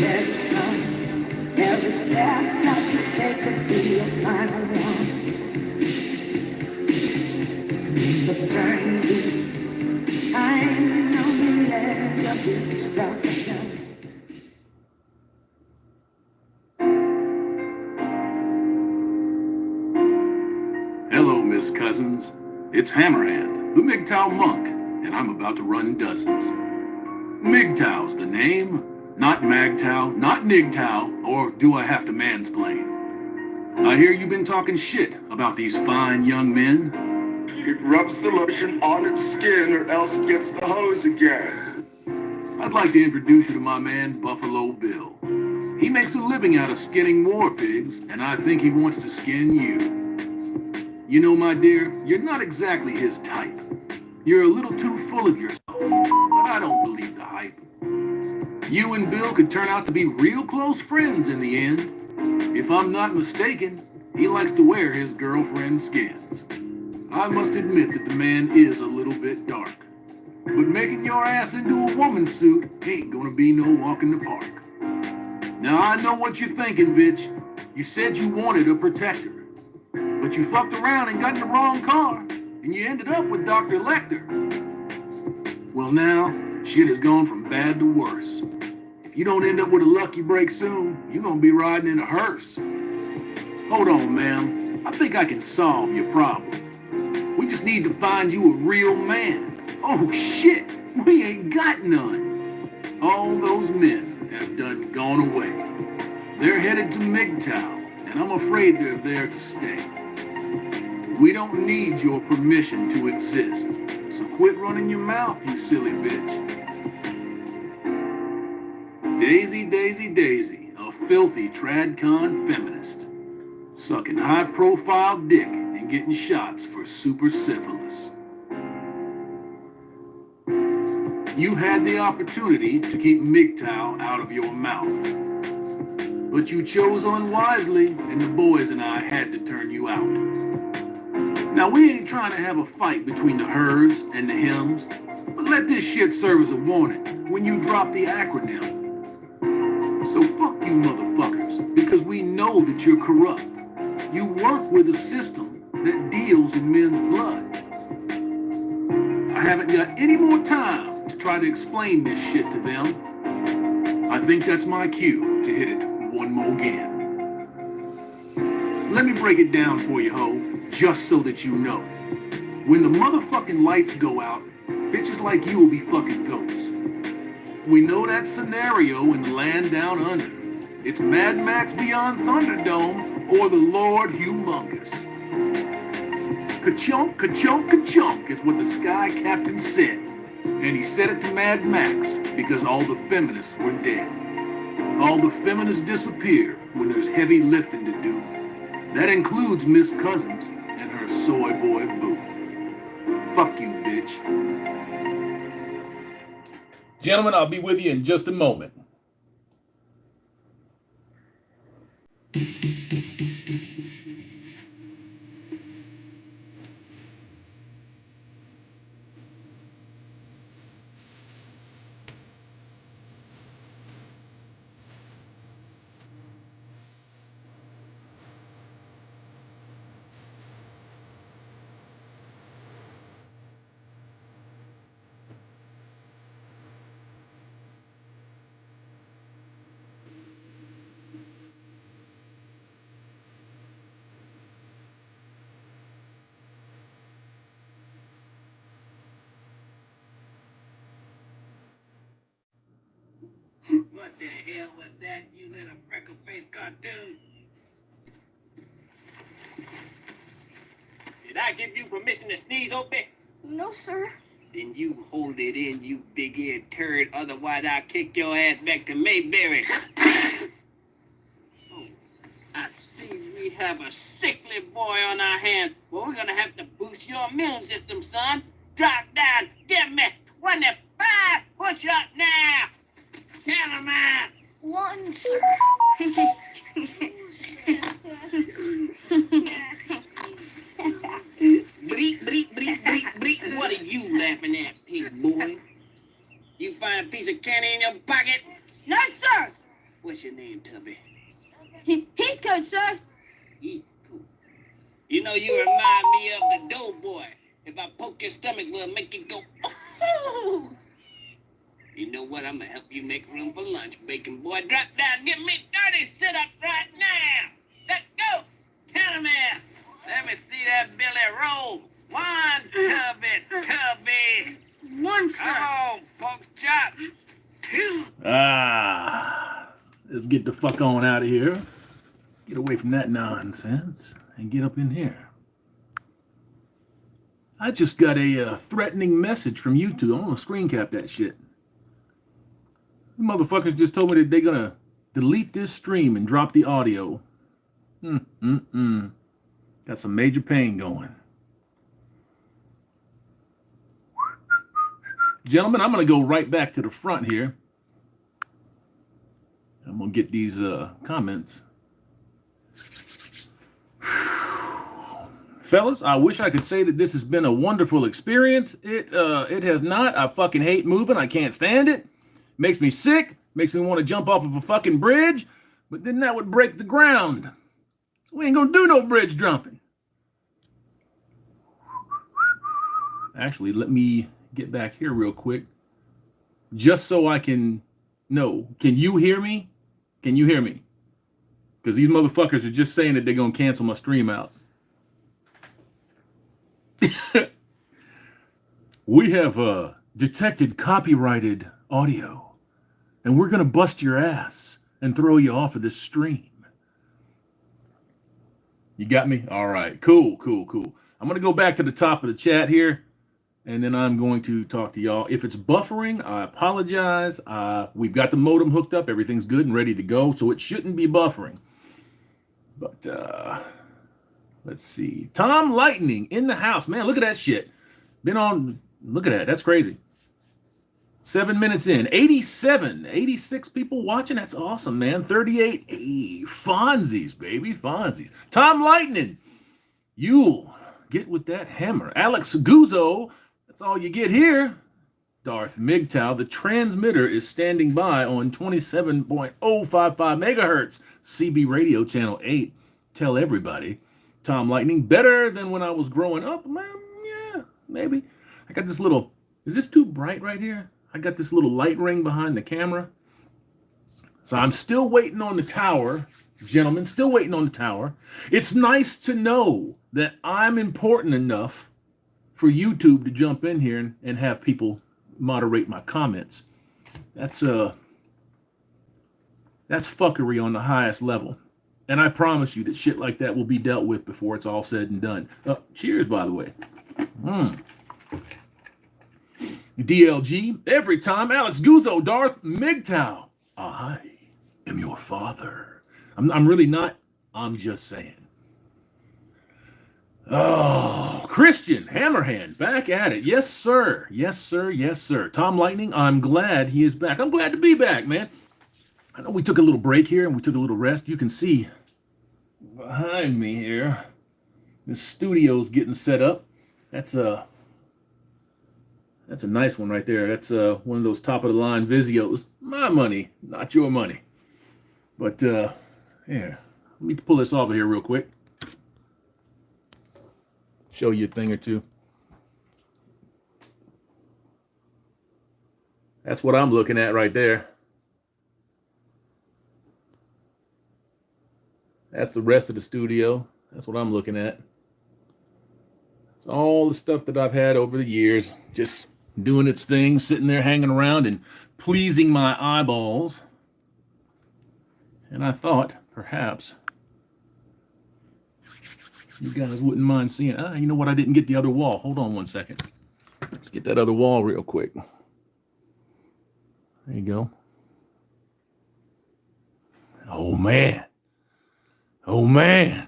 every song, every step that you take will be your final one. The burning deep, I'm on the edge of destruction. Hello, Miss Cousins. It's Hammerhand, the MGTOW monk, and I'm about to run dozens. MGTOW's the name, not MGTOW, not NGTOW, or do I have to mansplain? I hear you've been talking shit about these fine young men. It rubs the lotion on its skin or else it gets the hose again. I'd like to introduce you to my man, Buffalo Bill. He makes a living out of skinning war pigs, and I think he wants to skin you. You know, my dear, you're not exactly his type. You're a little too full of yourself, but I don't believe the hype. You and Bill could turn out to be real close friends in the end. If I'm not mistaken, he likes to wear his girlfriend's skins. I must admit that the man is a little bit dark. But making your ass into a woman's suit ain't gonna be no walk in the park. Now I know what you're thinking, bitch. You said you wanted a protector. But you fucked around and got in the wrong car, and you ended up with Dr. Lecter. Well now, shit has gone from bad to worse. If you don't end up with a lucky break soon, you're gonna be riding in a hearse. Hold on, ma'am. I think I can solve your problem. We just need to find you a real man. Oh shit, we ain't got none. All those men have done gone away. They're headed to MGTOW, and I'm afraid they're there to stay. We don't need your permission to exist, so quit running your mouth, you silly bitch. Daisy, Daisy, Daisy, a filthy tradcon feminist, sucking high-profile dick and getting shots for super syphilis. You had the opportunity to keep MGTOW out of your mouth, but you chose unwisely, and the boys and I had to turn you out. Now, we ain't trying to have a fight between the hers and the hims, but let this shit serve as a warning when you drop the acronym. So fuck you motherfuckers, because we know that you're corrupt. You work with a system that deals in men's blood. I haven't got any more time to try to explain this shit to them. I think that's my cue to hit it one more again. Let me break it down for you, ho, just so that you know. When the motherfucking lights go out, bitches like you will be fucking goats. We know that scenario in the land down under. It's Mad Max Beyond Thunderdome or the Lord Humongous. Ka-chunk, ka-chunk, ka-chunk is what the Sky Captain said. And he said it to Mad Max because all the feminists were dead. All the feminists disappear when there's heavy lifting to do. That includes Miss Cousins and her soy boy boo. Fuck you, bitch. Gentlemen, I'll be with you in just a moment. What the hell was that, you little freckle-faced cartoon? Did I give you permission to sneeze, Opie? No, sir. Then you hold it in, you big-eared turd, otherwise I'll kick your ass back to Mayberry. Oh, I see we have a sickly boy on our hands. Well, we're gonna have to boost your immune system, son. Drop down, give me 25 push-ups now. Count 'em out. 1, sir. Bleep, bleep, bleep, bleep, bleep. What are you laughing at, pig boy? You find a piece of candy in your pocket? No, sir. What's your name, Tubby? He's good, sir. He's cool. You know, you remind me of the doughboy. If I poke your stomach, we'll make it go, oh! You know what? I'm gonna help you make room for lunch, bacon boy. Drop down, get me 30 sit-ups right now. Let's go. Count 'em out. Let me see that belly roll. One, Tubby. One, sir. Come on, pork chop. Two. Let's get the fuck on out of here. Get away from that nonsense and get up in here. I just got a threatening message from YouTube. I'm gonna screen cap that shit. The motherfuckers just told me that they're gonna delete this stream and drop the audio. Got some major pain going. Gentlemen, I'm gonna go right back to the front here. I'm gonna get these comments. Fellas, I wish I could say that this has been a wonderful experience. It has not. I fucking hate moving. I can't stand it. Makes me sick. Makes me want to jump off of a fucking bridge. But then that would break the ground. So we ain't gonna do no bridge jumping. Actually, let me get back here real quick. Just so I can know. Can you hear me? Can you hear me? Because these motherfuckers are just saying that they're gonna cancel my stream out. We have detected copyrighted audio, and we're gonna bust your ass and throw you off of this stream. You got me? All right, cool. I'm gonna go back to the top of the chat here, and then I'm going to talk to y'all. If it's buffering, I apologize. We've got the modem hooked up. Everything's good and ready to go, so it shouldn't be buffering. But let's see. Tom Lightning in the house. Man, look at that shit. Been on, look at that. That's crazy. 7 minutes in. 86 people watching. That's awesome, man. 38. Hey, Fonzies, baby. Fonzies. Tom Lightning. You'll get with that hammer. Alex Guzzo. That's all you get here. Darth MGTOW. The transmitter is standing by on 27.055 megahertz. CB radio channel 8. Tell everybody. Tom Lightning, better than when I was growing up. Man, yeah, maybe. I got this little, is this too bright right here? I got this little light ring behind the camera. So I'm still waiting on the tower, gentlemen, still waiting on the tower. It's nice to know that I'm important enough for YouTube to jump in here and have people moderate my comments. That's fuckery on the highest level. And I promise you that shit like that will be dealt with before it's all said and done. Cheers, by the way. DLG, every time. Alex Guzzo, Darth MGTOW. I am your father. I'm really not. I'm just saying. Oh, Christian, Hammerhand, back at it. Yes, sir. Yes, sir. Yes, sir. Tom Lightning, I'm glad he is back. I'm glad to be back, man. I know we took a little break here and we took a little rest. You can see behind me here, the studio's getting set up. That's a nice one right there. That's one of those top of the line Vizios. My money, not your money. But yeah, let me pull this off of here real quick. Show you a thing or two. That's what I'm looking at right there. That's the rest of the studio. That's what I'm looking at. It's all the stuff that I've had over the years, just doing its thing, sitting there hanging around and pleasing my eyeballs. And I thought perhaps you guys wouldn't mind seeing. You know what? I didn't get the other wall. Hold on one second. Let's get that other wall real quick. There you go. Oh, man. Oh, man.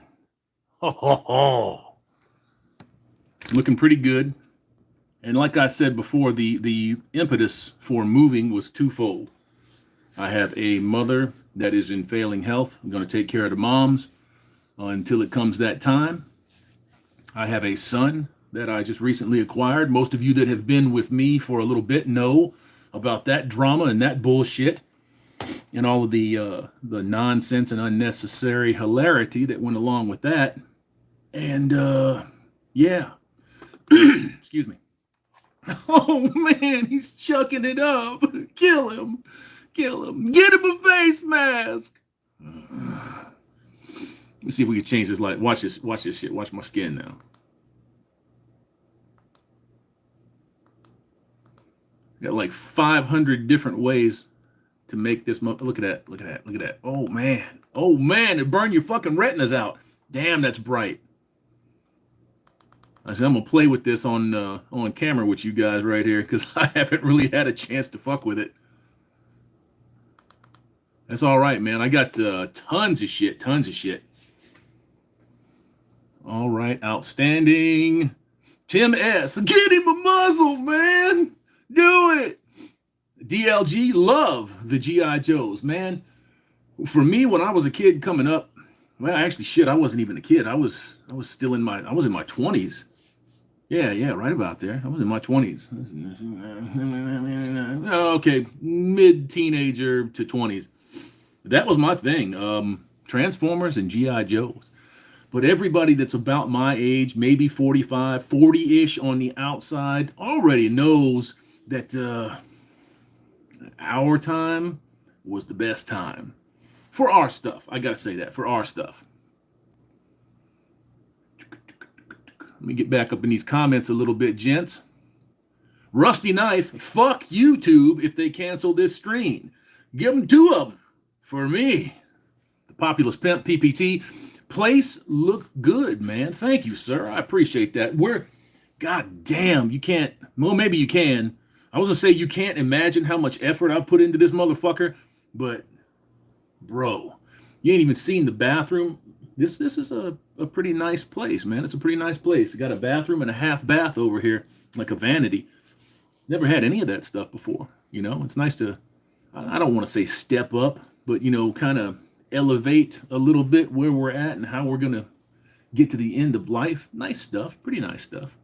Looking pretty good. And like I said before, the impetus for moving was twofold. I have a mother that is in failing health. I'm going to take care of the moms until it comes that time. I have a son that I just recently acquired. Most of you that have been with me for a little bit know about that drama and that bullshit. and all of the nonsense and unnecessary hilarity that went along with that. And yeah, excuse me. Oh man, he's chucking it up. Kill him. Kill him. Get him a face mask. Let me see if we can change this light. Watch this shit. Watch my skin now. Got like 500 different ways to make this. Look at that. Look at that. Look at that. Oh man. Oh man, it burned your fucking retinas out. Damn, that's bright. I said I'm gonna play with this on camera with you guys right here because I haven't really had a chance to fuck with it. That's all right, man. I got tons of shit. All right, outstanding. Tim S. Get him a muzzle, man. Do it. DLG, love the G.I. Joes, man. For me, when I was a kid coming up, well, actually, shit, I wasn't even a kid. I was still in my 20s. Yeah, right about there. I was in my 20s. Okay, mid-teenager to 20s. That was my thing. Transformers and G.I. Joes. But everybody that's about my age, maybe 45, 40-ish on the outside, already knows that our time was the best time. For our stuff. I gotta say that. For our stuff. Let me get back up in these comments a little bit, gents. Rusty Knife, fuck YouTube if they cancel this stream. Give them 2 of them. For me. The Populous Pimp, PPT. Place look good, man. Thank you, sir. I appreciate that. God damn, you can't. Well, maybe you can. I was gonna say you can't imagine how much effort I've put into this motherfucker, but bro, you ain't even seen the bathroom. This is a pretty nice place, man. It's a pretty nice place. It got a bathroom and a half bath over here, like a vanity. Never had any of that stuff before. You know, it's nice to, I don't want to say step up, but, you know, kind of elevate a little bit where we're at and how we're going to get to the end of life. Nice stuff. Pretty nice stuff.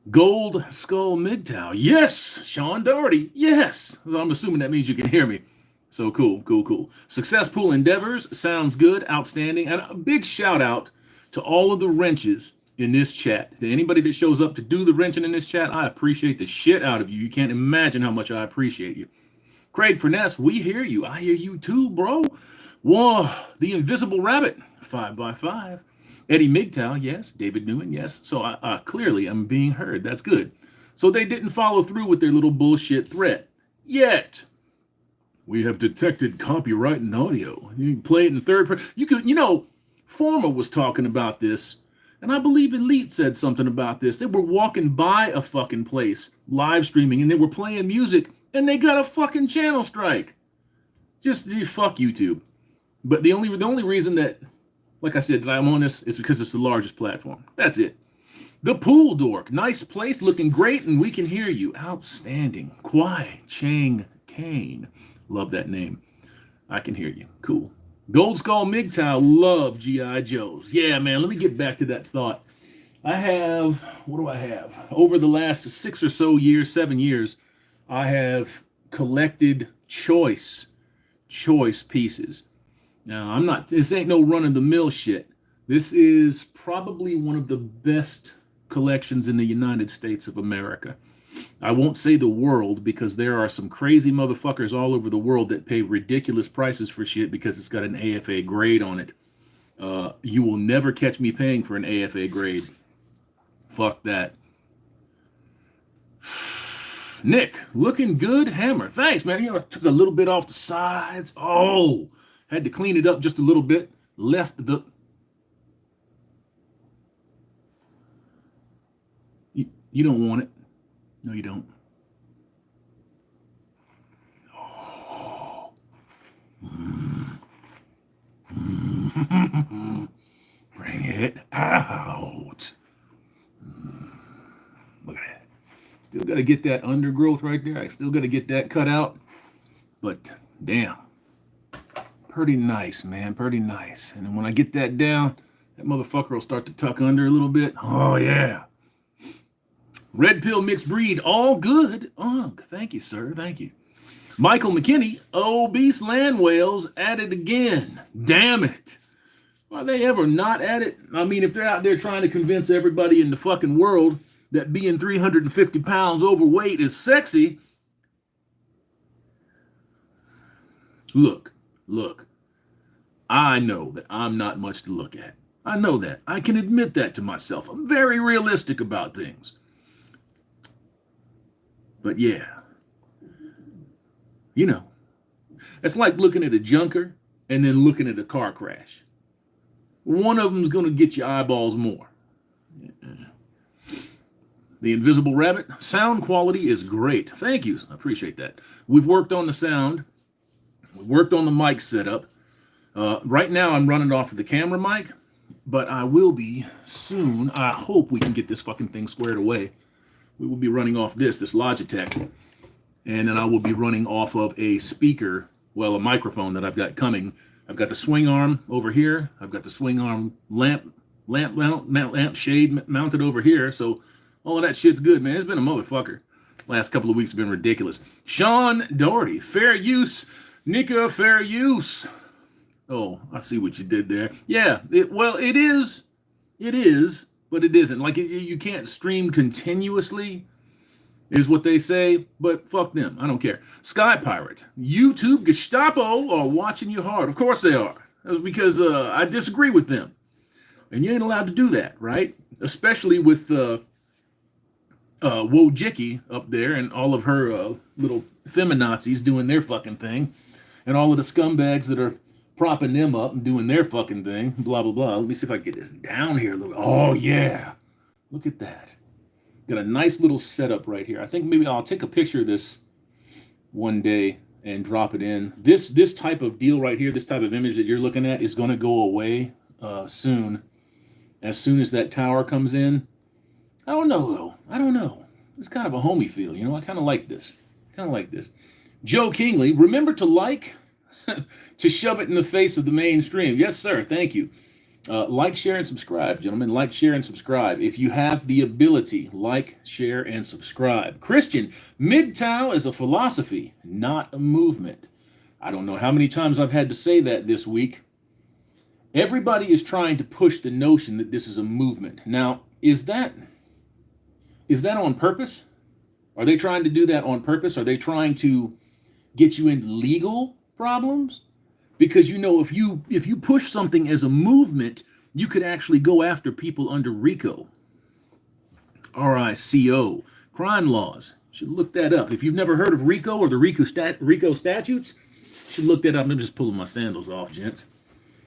Gold Skull MGTOW. Yes, Sean Doherty. Yes. I'm assuming that means you can hear me. So cool. Successful endeavors. Sounds good. Outstanding. And a big shout out to all of the wrenches in this chat. To anybody that shows up to do the wrenching in this chat, I appreciate the shit out of you. You can't imagine how much I appreciate you. Craig Furness, we hear you. I hear you too, bro. Whoa, the Invisible Rabbit, 5x5. Eddie MGTOW, yes. David Newman, yes. So clearly I'm being heard. That's good. So they didn't follow through with their little bullshit threat. Yet. We have detected copyright in audio. You can play it in third person. You could, you know, Forma was talking about this, and I believe Elite said something about this. They were walking by a fucking place, live streaming, and they were playing music, and they got a fucking channel strike. Just fuck YouTube. But the only reason that, like I said, that I'm on this is because it's the largest platform. That's it. The Pool Dork. Nice place, looking great, and we can hear you. Outstanding. Kwai Chang Kane. Love that name. I can hear you. Cool. Gold Skull MGTOW. Love G.I. Joes. Yeah, man, let me get back to that thought. I have, what do I have? Over the last 6 or so years, 7 years, I have collected choice pieces. Now, this ain't no run-of-the-mill shit. This is probably one of the best collections in the United States of America. I won't say the world because there are some crazy motherfuckers all over the world that pay ridiculous prices for shit because it's got an AFA grade on it. You will never catch me paying for an AFA grade. Fuck that. Nick, looking good, Hammer. Thanks, man. You know, I took a little bit off the sides. Oh, had to clean it up just a little bit. Left the... You don't want it. No, you don't. Oh. Bring it out. Look at that. Still got to get that undergrowth right there. I still got to get that cut out. But damn. Pretty nice, man. Pretty nice. And then when I get that down, that motherfucker will start to tuck under a little bit. Oh, yeah. Red Pill Mixed Breed, all good. Thank you, sir. Thank you. Michael McKinney, obese land whales at it again. Damn it. Are they ever not at it? I mean, if they're out there trying to convince everybody in the fucking world that being 350 pounds overweight is sexy, look, I know that I'm not much to look at. I know that. I can admit that to myself. I'm very realistic about things. But yeah, you know, it's like looking at a junker and then looking at a car crash. One of them's going to get your eyeballs more. The Invisible Rabbit, sound quality is great. Thank you. I appreciate that. We've worked on the sound. We worked on the mic setup. Right now I'm running off of the camera mic, but I will be soon. I hope we can get this fucking thing squared away. We will be running off this Logitech, and then I will be running off of a speaker, well, a microphone that I've got coming. I've got the swing arm over here. I've got the swing arm lamp shade mounted over here. So all of that shit's good, man. It's been a motherfucker. Last couple of weeks have been ridiculous. Sean Doherty, fair use. Nika, fair use. Oh, I see what you did there. Yeah, it is, but it isn't. Like, you can't stream continuously, is what they say, but fuck them. I don't care. Sky Pirate, YouTube Gestapo are watching you hard. Of course they are. That's because I disagree with them. And you ain't allowed to do that, right? Especially with Wojcicki up there and all of her little feminazis doing their fucking thing. And all of the scumbags that are propping them up and doing their fucking thing, blah, blah, blah. Let me see if I can get this down here a little. Oh, yeah. Look at that. Got a nice little setup right here. I think maybe I'll take a picture of this one day and drop it in. This type of deal right here, this type of image that you're looking at is going to go away soon. As soon as that tower comes in. I don't know, though. I don't know. It's kind of a homey feel, you know? I kind of like this. Joe Kingley, remember to like, to shove it in the face of the mainstream. Yes, sir. Thank you. Like, share, and subscribe, gentlemen. Like, share, and subscribe. If you have the ability, like, share, and subscribe. Christian, MGTOW is a philosophy, not a movement. I don't know how many times I've had to say that this week. Everybody is trying to push the notion that this is a movement. Now, is that on purpose? Are they trying to do that on purpose? Are they trying to get you into legal problems? Because, you know, if you push something as a movement, you could actually go after people under RICO. RICO. Crime laws. You should look that up. If you've never heard of RICO or the RICO statutes, you should look that up. I'm just pulling my sandals off, gents.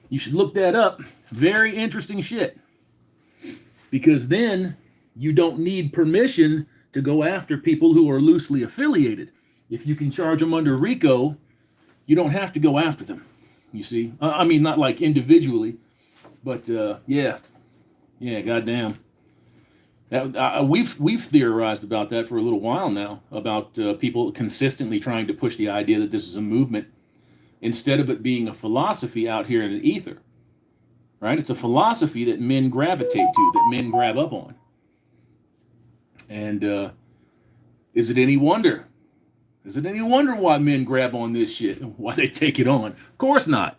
You should look that up. Very interesting shit. Because then you don't need permission to go after people who are loosely affiliated. If you can charge them under RICO, you don't have to go after them. You see? I mean, not like individually, but yeah, goddamn. We've theorized about that for a little while now, about people consistently trying to push the idea that this is a movement instead of it being a philosophy out here in the ether. Right? It's a philosophy that men gravitate to, that men grab up on. And is it any wonder? Is it any wonder why men grab on this shit? Why they take it on? Of course not.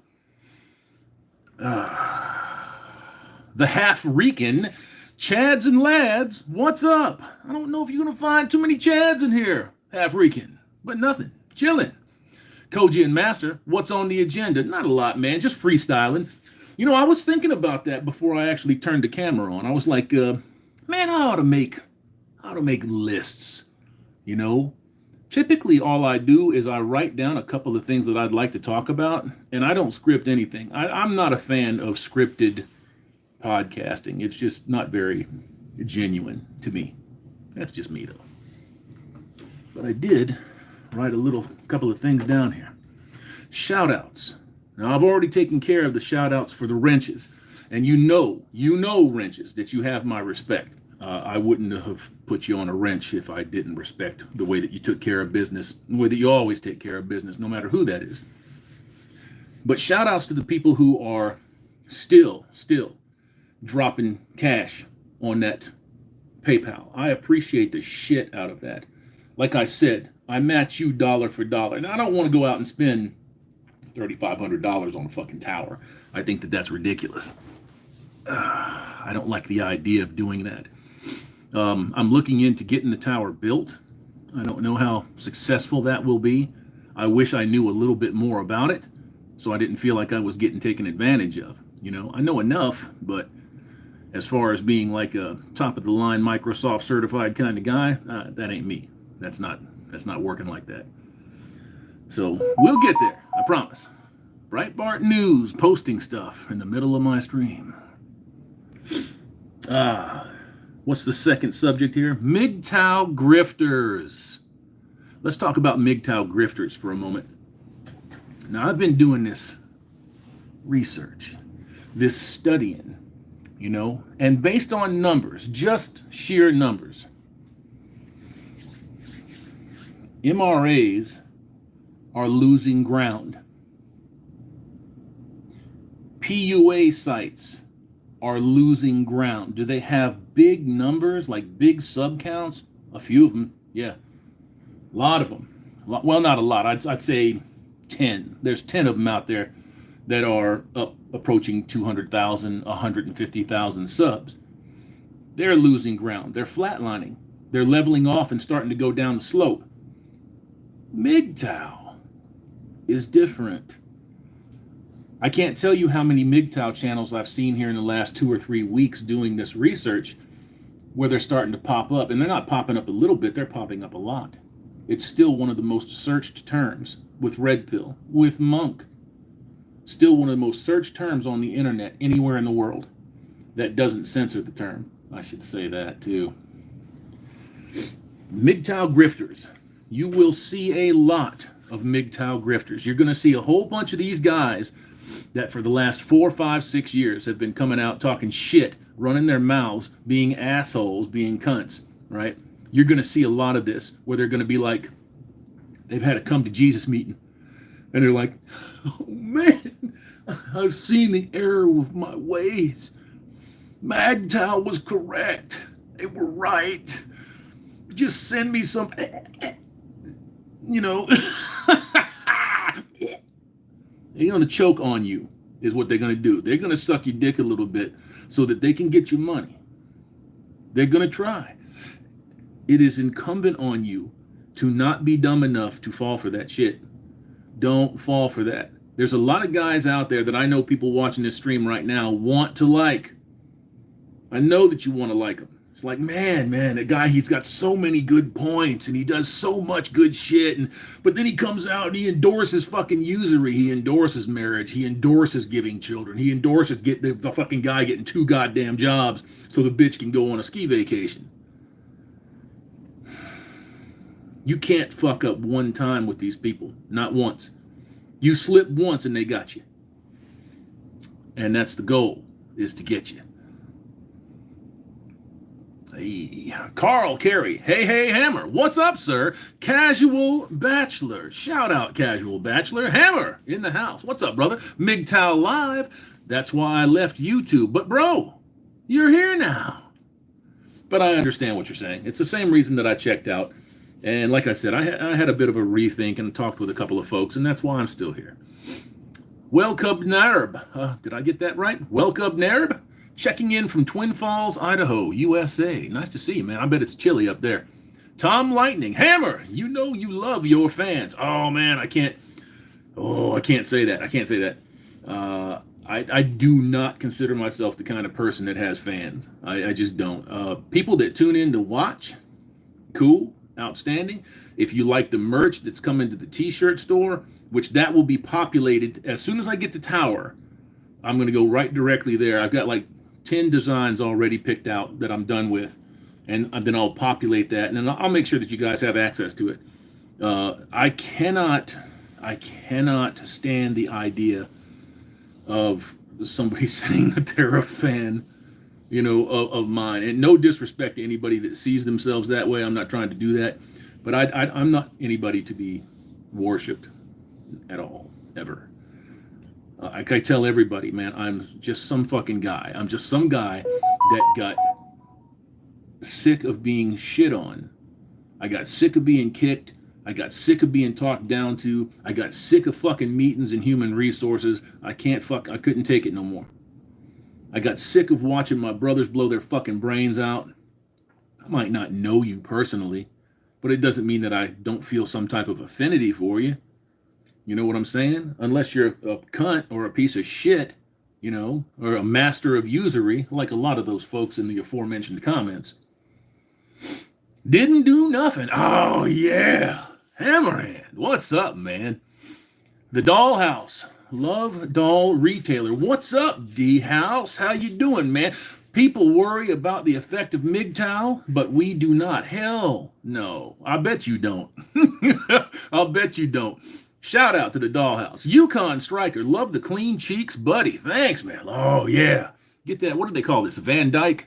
The half-Rican, Chads and lads, what's up? I don't know if you're going to find too many Chads in here, half-Rican, but nothing. Chilling. Koji and Master, what's on the agenda? Not a lot, man. Just freestyling. You know, I was thinking about that before I actually turned the camera on. I was like, man, I ought to make lists, you know? Typically, all I do is I write down a couple of things that I'd like to talk about, and I don't script anything. I'm not a fan of scripted podcasting. It's just not very genuine to me. That's just me, though. But I did write a couple of things down here. Shout-outs. Now, I've already taken care of the shout-outs for the wrenches, and you know, wrenches, that you have my respect. I wouldn't have put you on a wrench if I didn't respect the way that you took care of business, the way that you always take care of business, no matter who that is. But shout outs to the people who are still dropping cash on that PayPal. I appreciate the shit out of that. Like I said, I match you dollar for dollar. Now, I don't want to go out and spend $3,500 on a fucking tower. I think that that's ridiculous. I don't like the idea of doing that. I'm looking into getting the tower built. I don't know how successful that will be. I wish I knew a little bit more about it so I didn't feel like I was getting taken advantage of. You know, I know enough, but as far as being like a top of the line Microsoft certified kind of guy, that ain't me. That's not working like that. So we'll get there, I promise. Breitbart News posting stuff in the middle of my stream. What's the second subject here? MGTOW grifters. Let's talk about MGTOW grifters for a moment. Now, I've been doing this research, this studying, you know, and based on numbers, just sheer numbers, MRAs are losing ground. PUA sites are losing ground. Do they have big numbers, like big sub counts? A few of them, yeah. A lot of them. Well, not a lot. I'd say 10. There's 10 of them out there that are up approaching 200,000, 150,000 subs. They're losing ground. They're flatlining. They're leveling off and starting to go down the slope. MGTOW is different. I can't tell you how many MGTOW channels I've seen here in the last 2 or 3 weeks doing this research where they're starting to pop up. And they're not popping up a little bit, they're popping up a lot. It's still one of the most searched terms with Red Pill, with Monk. Still one of the most searched terms on the internet anywhere in the world. That doesn't censor the term. I should say that too. MGTOW grifters. You will see a lot of MGTOW grifters. You're going to see a whole bunch of these guys that for the last 4, 5, 6 years have been coming out talking shit, running their mouths, being assholes, being cunts, right? You're going to see a lot of this where they're going to be like, they've had a come to Jesus meeting. And they're like, oh man, I've seen the error with my ways. MGTOW was correct. They were right. Just send me some, you know. They're going to choke on you is what they're going to do. They're going to suck your dick a little bit so that they can get your money. They're going to try. It is incumbent on you to not be dumb enough to fall for that shit. Don't fall for that. There's a lot of guys out there that I know people watching this stream right now want to like. I know that you want to like him. It's like, man, that guy, he's got so many good points and he does so much good shit. But then he comes out and he endorses fucking usury. He endorses marriage. He endorses giving children. He endorses the fucking guy getting 2 goddamn jobs so the bitch can go on a ski vacation. You can't fuck up one time with these people. Not once. You slip once and they got you. And that's the goal, is to get you. Hey, Carl Carey. Hey, Hammer. What's up, sir? Casual Bachelor. Shout out, Casual Bachelor. Hammer in the house. What's up, brother? MGTOW Live. That's why I left YouTube. But, bro, you're here now. But I understand what you're saying. It's the same reason that I checked out. And like I said, I had a bit of a rethink and talked with a couple of folks, and that's why I'm still here. Welcome, Nerb. Did I get that right? Welcome, Nerb. Checking in from Twin Falls, Idaho, USA. Nice to see you, man. I bet it's chilly up there. Tom Lightning. Hammer, you know you love your fans. Oh, man, I can't say that. I do not consider myself the kind of person that has fans. I just don't. People that tune in to watch, cool, outstanding. If you like the merch that's coming to the t-shirt store, which that will be populated as soon as I get the tower, I'm going to go right directly there. I've got like 10 designs already picked out that I'm done with, and then I'll populate that, and then I'll make sure that you guys have access to it. I cannot stand the idea of somebody saying that they're a fan, you know, of mine. And no disrespect to anybody that sees themselves that way. I'm not trying to do that, but I'm not anybody to be worshipped at all, ever. I tell everybody, man, I'm just some fucking guy. I'm just some guy that got sick of being shit on. I got sick of being kicked. I got sick of being talked down to. I got sick of fucking meetings and human resources. I couldn't take it no more. I got sick of watching my brothers blow their fucking brains out. I might not know you personally, but it doesn't mean that I don't feel some type of affinity for you. You know what I'm saying? Unless you're a cunt or a piece of shit, you know, or a master of usury, like a lot of those folks in the aforementioned comments. Didn't do nothing. Oh, yeah. Hammerhand. What's up, man? The Dollhouse. Love Doll Retailer. What's up, D-House? How you doing, man? People worry about the effect of MGTOW, but we do not. Hell no. I bet you don't. I'll bet you don't. Shout out to the Dollhouse. Yukon Striker. Love the clean cheeks, buddy. Thanks, man. Oh, yeah. Get that. What do they call this? A Van Dyke?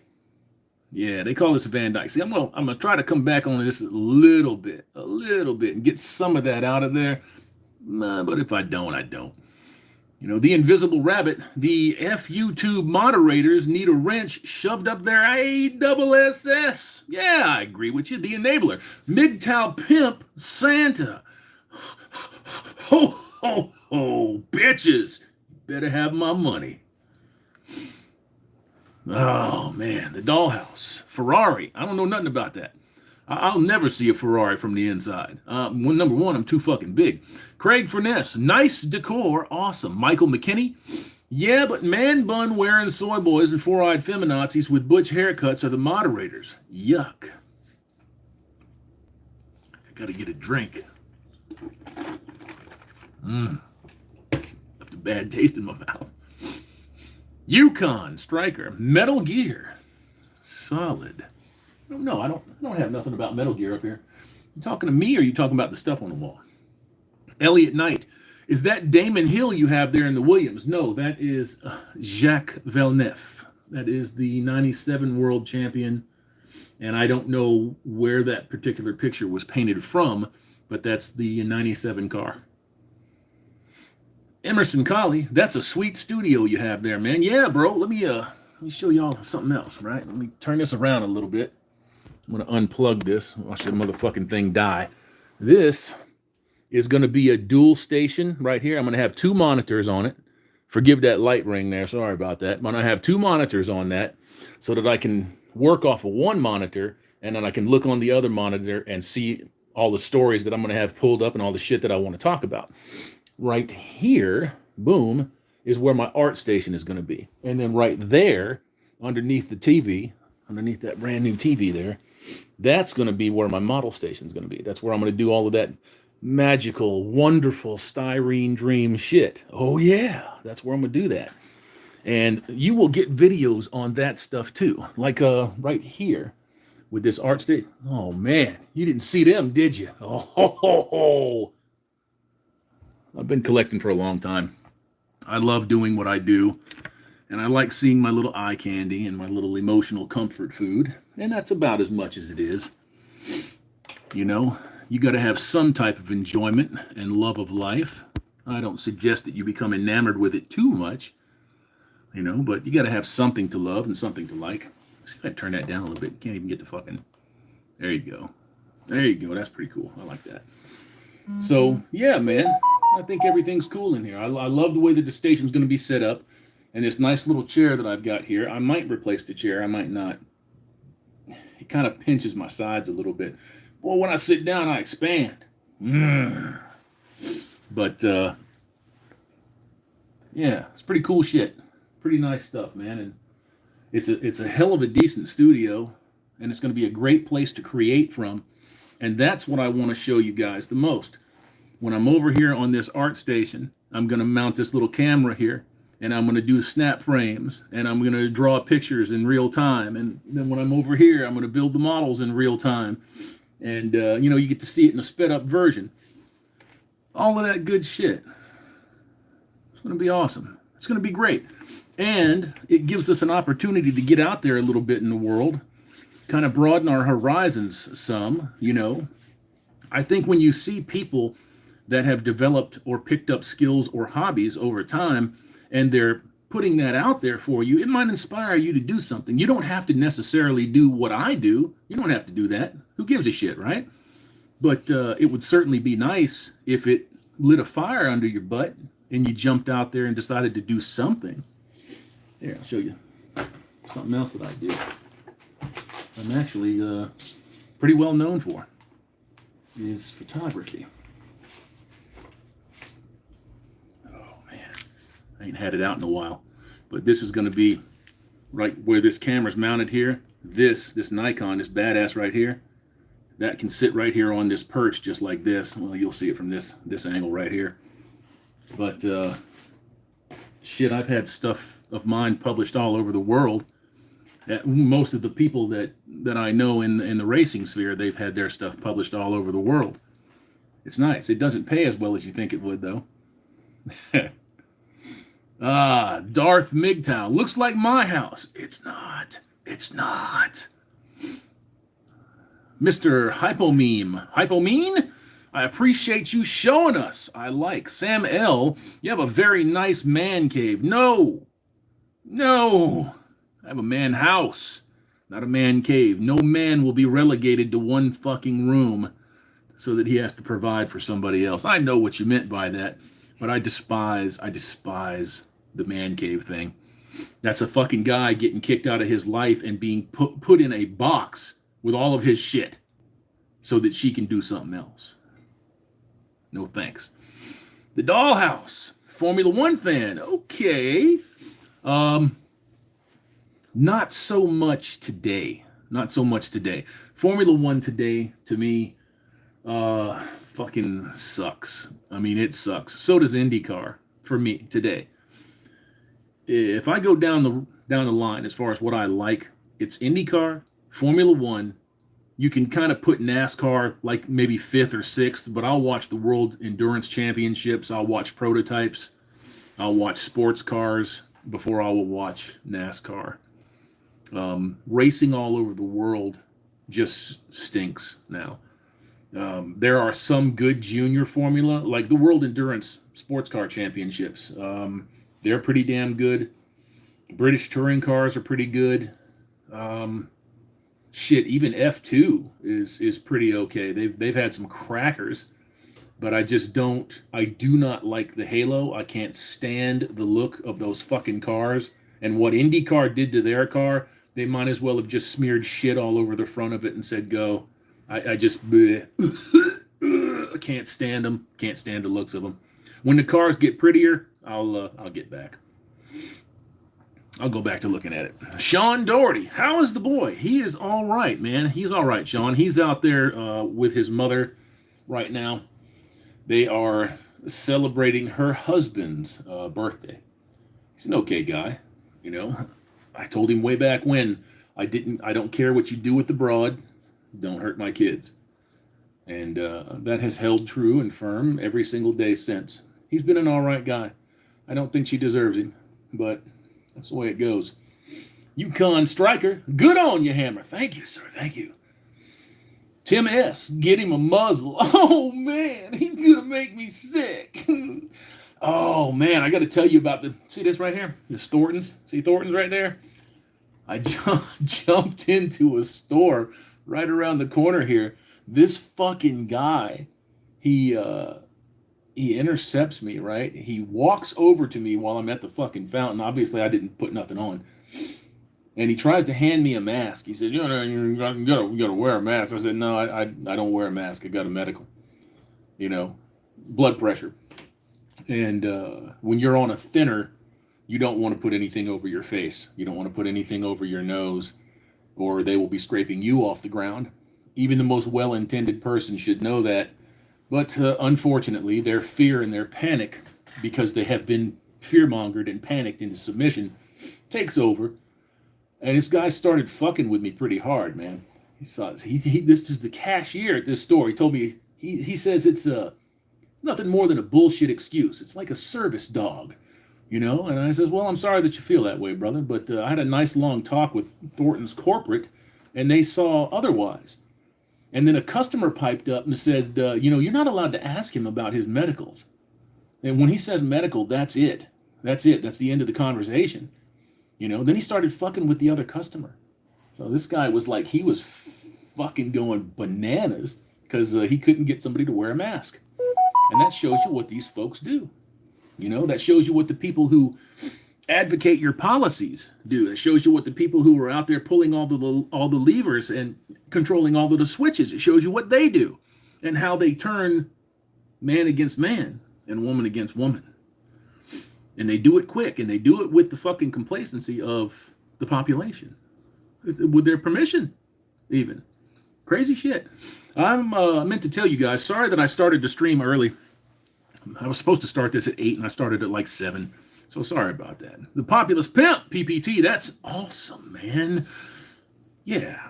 Yeah, they call this a Van Dyke. See, I'm gonna try to come back on this a little bit, and get some of that out of there. But if I don't, I don't. You know, the Invisible Rabbit, the FUTube moderators need a wrench shoved up their ASS. Yeah, I agree with you. The Enabler, MGTOW Pimp Santa. Ho, ho, ho, bitches. Better have my money. Oh, man, the Dollhouse. Ferrari. I don't know nothing about that. I'll never see a Ferrari from the inside. Number one, I'm too fucking big. Craig Furness, nice decor, awesome. Michael McKinney, yeah, but man bun wearing soy boys and four-eyed feminazis with butch haircuts are the moderators. Yuck. I gotta get a drink. Left a bad taste in my mouth. Yukon Striker, Metal Gear, solid. No, I don't have nothing about Metal Gear up here. You talking to me or are you talking about the stuff on the wall? Elliot Knight. Is that Damon Hill you have there in the Williams? No, that is Jacques Villeneuve. That is the 97 world champion. And I don't know where that particular picture was painted from, but that's the 97 car. Emerson Colley, that's a sweet studio you have there, man. Yeah, bro, let me show y'all something else, right? Let me turn this around a little bit. I'm going to unplug this. Watch the motherfucking thing die. This is going to be a dual station right here. I'm going to have two monitors on it. Forgive that light ring there. Sorry about that. I'm going to have two monitors on that so that I can work off of one monitor and then I can look on the other monitor and see all the stories that I'm going to have pulled up and all the shit that I want to talk about. Right here, boom, is where my art station is going to be. And then right there, underneath the TV, underneath that brand new TV there, that's going to be where my model station is going to be. That's where I'm going to do all of that magical, wonderful styrene dream shit. Oh, yeah, that's where I'm going to do that. And you will get videos on that stuff, too. Like right here with this art station. Oh, man, you didn't see them, did you? Oh, ho, ho, ho. I've been collecting for a long time. I love doing what I do. And I like seeing my little eye candy and my little emotional comfort food. And that's about as much as it is. You know, you got to have some type of enjoyment and love of life. I don't suggest that you become enamored with it too much. You know, but you got to have something to love and something to like. See if I turn that down a little bit. You can't even get the fucking... There you go. There you go. That's pretty cool. I like that. So, yeah, man. I think everything's cool in here. I love the way that the station's going to be set up. And this nice little chair that I've got here, I might replace the chair. I might not. It kind of pinches my sides a little bit. Well, when I sit down, I expand. But, yeah, it's pretty cool shit. Pretty nice stuff, man. And it's a hell of a decent studio. And it's going to be a great place to create from. And that's what I want to show you guys the most. When I'm over here on this art station, I'm going to mount this little camera here. And I'm going to do snap frames. And I'm going to draw pictures in real time. And then when I'm over here, I'm going to build the models in real time. And, you know, you get to see it in a sped up version. All of that good shit. It's going to be awesome. It's going to be great. And it gives us an opportunity to get out there a little bit in the world. Kind of broaden our horizons some, you know. I think when you see people that have developed or picked up skills or hobbies over time, and they're putting that out there for you, it might inspire you to do something. You don't have to necessarily do what I do. You don't have to do that. Who gives a shit, right? But it would certainly be nice if it lit a fire under your butt and you jumped out there and decided to do something. Here, I'll show you something else that I do. I'm actually pretty well known for is photography. Oh man, I ain't had it out in a while, but this is going to be right where this camera's mounted here. This Nikon, this badass right here, that can sit right here on this perch just like this. Well, you'll see it from this angle right here. But shit, I've had stuff of mine published all over the world. Most of the people that I know in the racing sphere, they've had their stuff published all over the world. It's nice. It doesn't pay as well as you think it would, though. Darth MGTOW. Looks like my house. It's not. It's not. Mr. Hypomeme, I appreciate you showing us. I like. Sam L, you have a very nice man cave. No. I have a man house, not a man cave. No man will be relegated to one fucking room so that he has to provide for somebody else. I know what you meant by that, but I despise the man cave thing. That's a fucking guy getting kicked out of his life and being put in a box with all of his shit so that she can do something else. No thanks. The Dollhouse, Formula One fan. Okay. Not so much today. Formula One today, to me, fucking sucks. I mean, it sucks. So does IndyCar for me today. If I go down the line as far as what I like, it's IndyCar, Formula One. You can kind of put NASCAR like maybe 5th or 6th, but I'll watch the World Endurance Championships. I'll watch prototypes. I'll watch sports cars before I will watch NASCAR. Racing all over the world just stinks now. There are some good junior formula, like the World Endurance Sports Car Championships. They're pretty damn good. British touring cars are pretty good. Shit, even F2 is pretty okay. They've had some crackers, but I do not like the halo. I can't stand the look of those fucking cars. And what IndyCar did to their car, they might as well have just smeared shit all over the front of it and said, go. I just I can't stand them. Can't stand the looks of them. When the cars get prettier, I'll get back. I'll go back to looking at it. Sean Doherty, how is the boy? He is all right, man. He's all right, Sean. He's out there with his mother right now. They are celebrating her husband's birthday. He's an okay guy, you know. I told him way back when, I don't care what you do with the broad, don't hurt my kids. And that has held true and firm every single day since. He's been an all right guy. I don't think she deserves him, but that's the way it goes. Yukon Striker, good on you, Hammer. Thank you, sir. Thank you. Tim S, get him a muzzle. Oh, man, he's going to make me sick. Oh, man, I got to tell you about see this right here? The Thorntons. See Thorntons right there? I jumped into a store right around the corner here. This fucking guy, he intercepts me, right? He walks over to me while I'm at the fucking fountain. Obviously, I didn't put nothing on. And he tries to hand me a mask. He said, you gotta wear a mask. I said, no, I don't wear a mask. I got a medical, blood pressure. And when you're on a thinner, you don't want to put anything over your face. You don't want to put anything over your nose, or they will be scraping you off the ground. Even the most well-intended person should know that. But unfortunately, their fear and their panic, because they have been fear-mongered and panicked into submission, takes over. And this guy started fucking with me pretty hard, man. This is the cashier at this store. He told me, he says it's nothing more than a bullshit excuse. It's like a service dog, And I says, well, I'm sorry that you feel that way, brother. But I had a nice long talk with Thornton's corporate, and they saw otherwise. And then a customer piped up and said, you're not allowed to ask him about his medicals. And when he says medical, that's it. That's it. That's the end of the conversation. Then he started fucking with the other customer. So this guy was like, he was fucking going bananas because he couldn't get somebody to wear a mask. And that shows you what these folks do. You know, that shows you what the people who advocate your policies do. It shows you what the people who are out there pulling all the levers and controlling all of the switches. It shows you what they do and how they turn man against man and woman against woman. And they do it quick, and they do it with the fucking complacency of the population, with their permission, even. Crazy shit. I'm meant to tell you guys, sorry that I started to stream early. I was supposed to start this at 8, and I started at like 7. So sorry about that. The Populous Pimp, PPT, that's awesome, man. Yeah,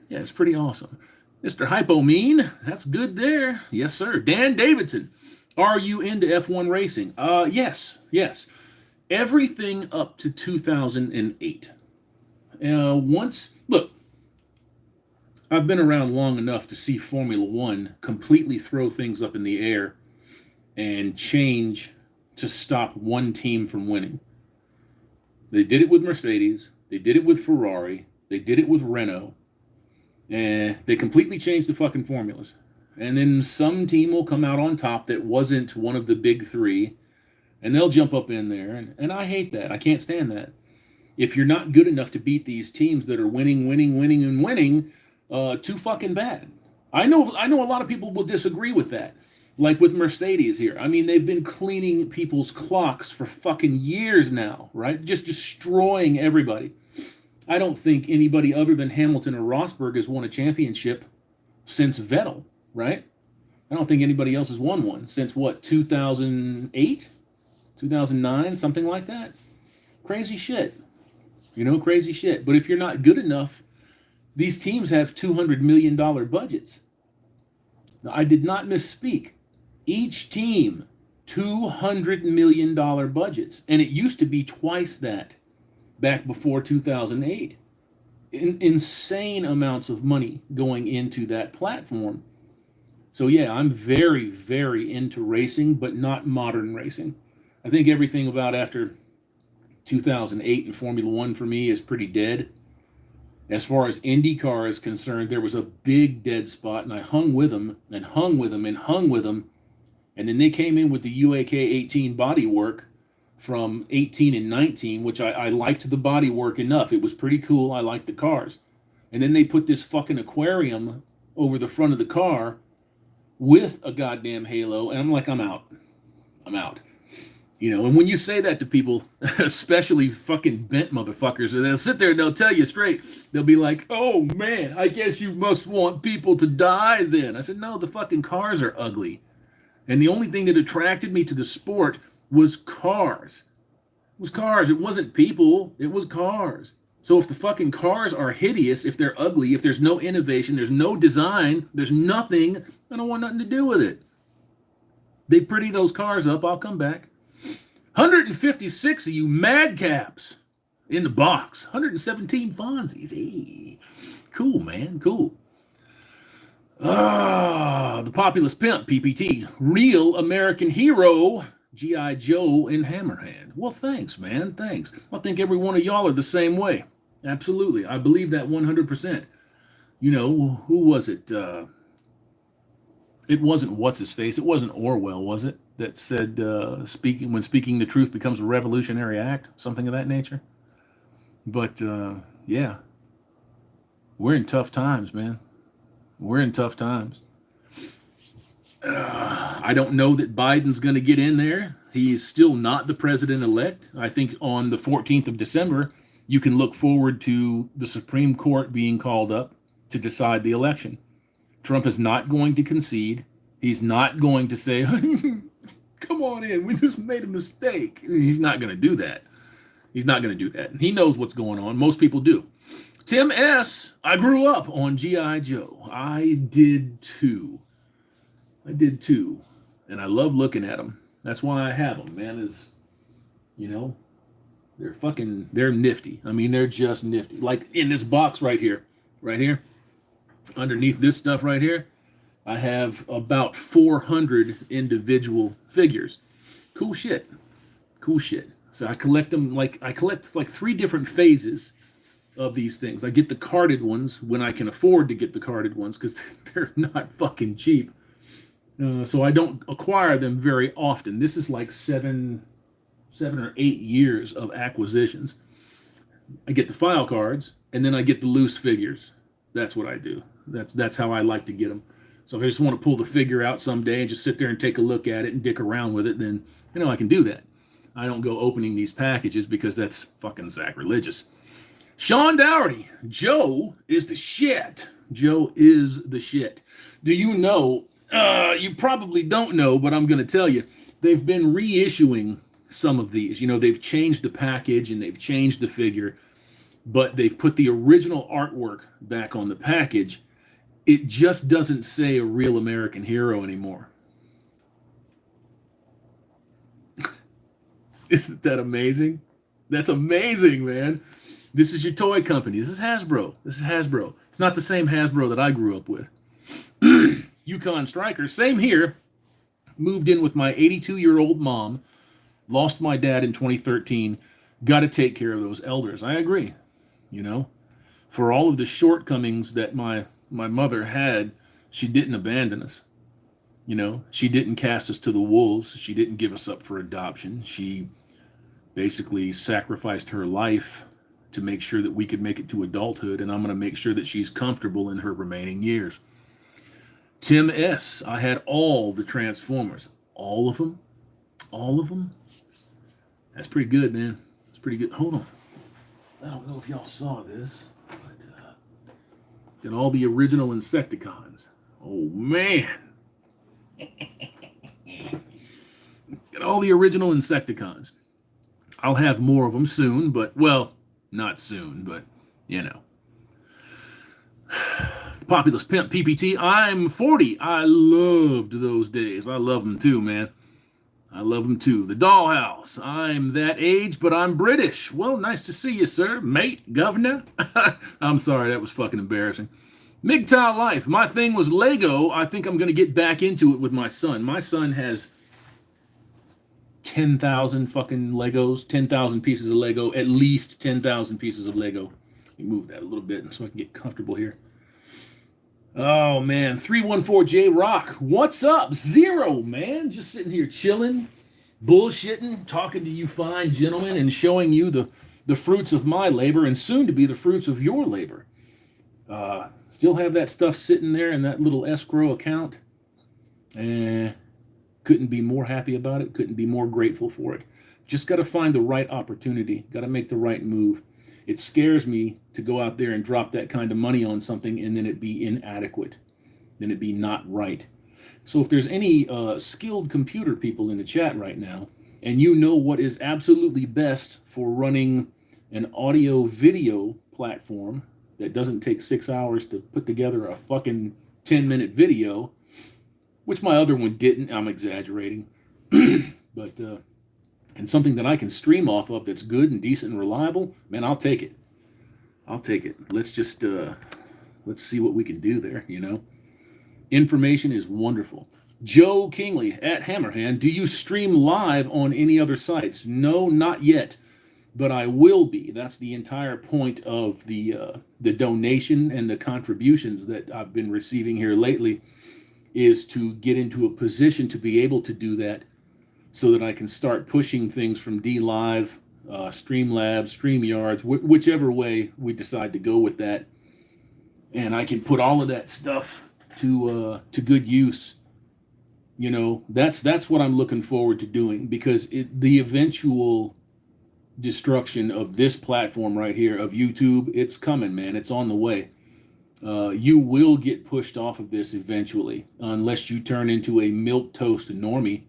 it's pretty awesome. Mr. Hypomene, that's good there. Yes, sir. Dan Davidson, are you into F1 racing? Yes. Everything up to 2008. Look, I've been around long enough to see Formula One completely throw things up in the air and change to stop one team from winning. They did it with Mercedes. They did it with Ferrari. They did it with Renault. And they completely changed the fucking formulas. And then some team will come out on top that wasn't one of the big three, and they'll jump up in there. And I hate that. I can't stand that. If you're not good enough to beat these teams that are winning, too fucking bad. I know a lot of people will disagree with that. Like with Mercedes here. I mean, they've been cleaning people's clocks for fucking years now, right? Just destroying everybody. I don't think anybody other than Hamilton or Rosberg has won a championship since Vettel, right? I don't think anybody else has won one since, 2008? 2009? Something like that. Crazy shit. Crazy shit. But if you're not good enough, these teams have $200 million budgets. Now, I did not misspeak. Each team, $200 million budgets. And it used to be twice that back before 2008. Insane amounts of money going into that platform. So yeah, I'm very, very into racing, but not modern racing. I think everything about after 2008 and Formula One for me is pretty dead. As far as IndyCar is concerned, there was a big dead spot, and I hung with them, and hung with them, and hung with them. And then they came in with the UAK 18 bodywork from 18 and 19, which I liked the bodywork enough. It was pretty cool. I liked the cars. And then they put this fucking aquarium over the front of the car with a goddamn halo, and I'm like, I'm out. And when you say that to people, especially fucking bent motherfuckers, they'll sit there and they'll tell you straight. They'll be like, oh man, I guess you must want people to die then. I said, no, the fucking cars are ugly. And the only thing that attracted me to the sport was cars. It was cars. It wasn't people. It was cars. So if the fucking cars are hideous, if they're ugly, if there's no innovation, there's no design, there's nothing, I don't want nothing to do with it. They pretty those cars up, I'll come back. 156 of you madcaps in the box. 117 Fonzies. Hey. Cool, man. Cool. The Populous Pimp, PPT. Real American Hero, G.I. Joe and Hammerhand. Well, thanks, man. Thanks. I think every one of y'all are the same way. Absolutely. I believe that 100%. Who was it? It wasn't what's-his-face. It wasn't Orwell, was it? That said, speaking the truth becomes a revolutionary act. Something of that nature. But, yeah. We're in tough times, man. We're in tough times. I don't know that Biden's going to get in there. He is still not the president-elect. I think on the 14th of December, you can look forward to the Supreme Court being called up to decide the election. Trump is not going to concede. He's not going to say, come on in, we just made a mistake. He's not going to do that. He's not going to do that. He knows what's going on. Most people do. Tim S., I grew up on G.I. Joe. I did too. And I love looking at them. That's why I have them, man, they're nifty. I mean, they're just nifty. Like in this box right here, underneath this stuff right here, I have about 400 individual figures. Cool shit. So I collect them I collect 3 different phases of these things. I get the carded ones when I can afford to get the carded ones because they're not fucking cheap. So I don't acquire them very often. This is like 7 or 8 years of acquisitions. I get the file cards, and then I get the loose figures. That's what I do. That's how I like to get them. So if I just want to pull the figure out someday and just sit there and take a look at it and dick around with it, then I can do that. I don't go opening these packages because that's fucking sacrilegious. Sean Dougherty, Joe is the shit. Joe is the shit. Do you know? You probably don't know, but I'm going to tell you. They've been reissuing some of these. They've changed the package and they've changed the figure, but they've put the original artwork back on the package. It just doesn't say a real American hero anymore. Isn't that amazing? That's amazing, man. This is your toy company. This is Hasbro. It's not the same Hasbro that I grew up with. Yukon Striker, same here. Moved in with my 82-year-old mom. Lost my dad in 2013. Got to take care of those elders. I agree. For all of the shortcomings that my mother had, she didn't abandon us. She didn't cast us to the wolves. She didn't give us up for adoption. She basically sacrificed her life to make sure that we could make it to adulthood, and I'm going to make sure that she's comfortable in her remaining years. Tim S., I had all the Transformers. All of them? All of them? That's pretty good, man. That's pretty good. Hold on. I don't know if y'all saw this, but got all the original Insecticons. Oh, man. Got all the original Insecticons. I'll have more of them soon, but, well, not soon, but, Populous Pimp PPT, I'm 40. I loved those days. I love them too, man. I love them too. The Dollhouse, I'm that age, but I'm British. Well, nice to see you, sir. Mate, governor. I'm sorry, that was fucking embarrassing. MGTOW Life, my thing was Lego. I think I'm going to get back into it with my son. My son has 10,000 fucking Legos, 10,000 pieces of Lego, at least 10,000 pieces of Lego. Let me move that a little bit so I can get comfortable here. Oh, man. 314J Rock. What's up? Zero, man. Just sitting here chilling, bullshitting, talking to you fine gentlemen and showing you the fruits of my labor and soon to be the fruits of your labor. Still have that stuff sitting there in that little escrow account. Couldn't be more happy about it. Couldn't be more grateful for it. Just got to find the right opportunity. Got to make the right move. It scares me to go out there and drop that kind of money on something and then it be inadequate. Then it be not right. So if there's any skilled computer people in the chat right now, and you know what is absolutely best for running an audio-video platform that doesn't take 6 hours to put together a fucking 10-minute video, which my other one didn't, I'm exaggerating, but and something that I can stream off of that's good and decent and reliable, man, I'll take it. I'll take it. Let's just, let's see what we can do there, Information is wonderful. Joe Kingley at Hammerhand, do you stream live on any other sites? No, not yet, but I will be. That's the entire point of the donation and the contributions that I've been receiving here lately, is to get into a position to be able to do that so that I can start pushing things from DLive, Streamlabs, StreamYards, whichever way we decide to go with that. And I can put all of that stuff to good use. That's what I'm looking forward to doing, because the eventual destruction of this platform right here, of YouTube, it's coming, man. It's on the way. You will get pushed off of this eventually, unless you turn into a milquetoast normie.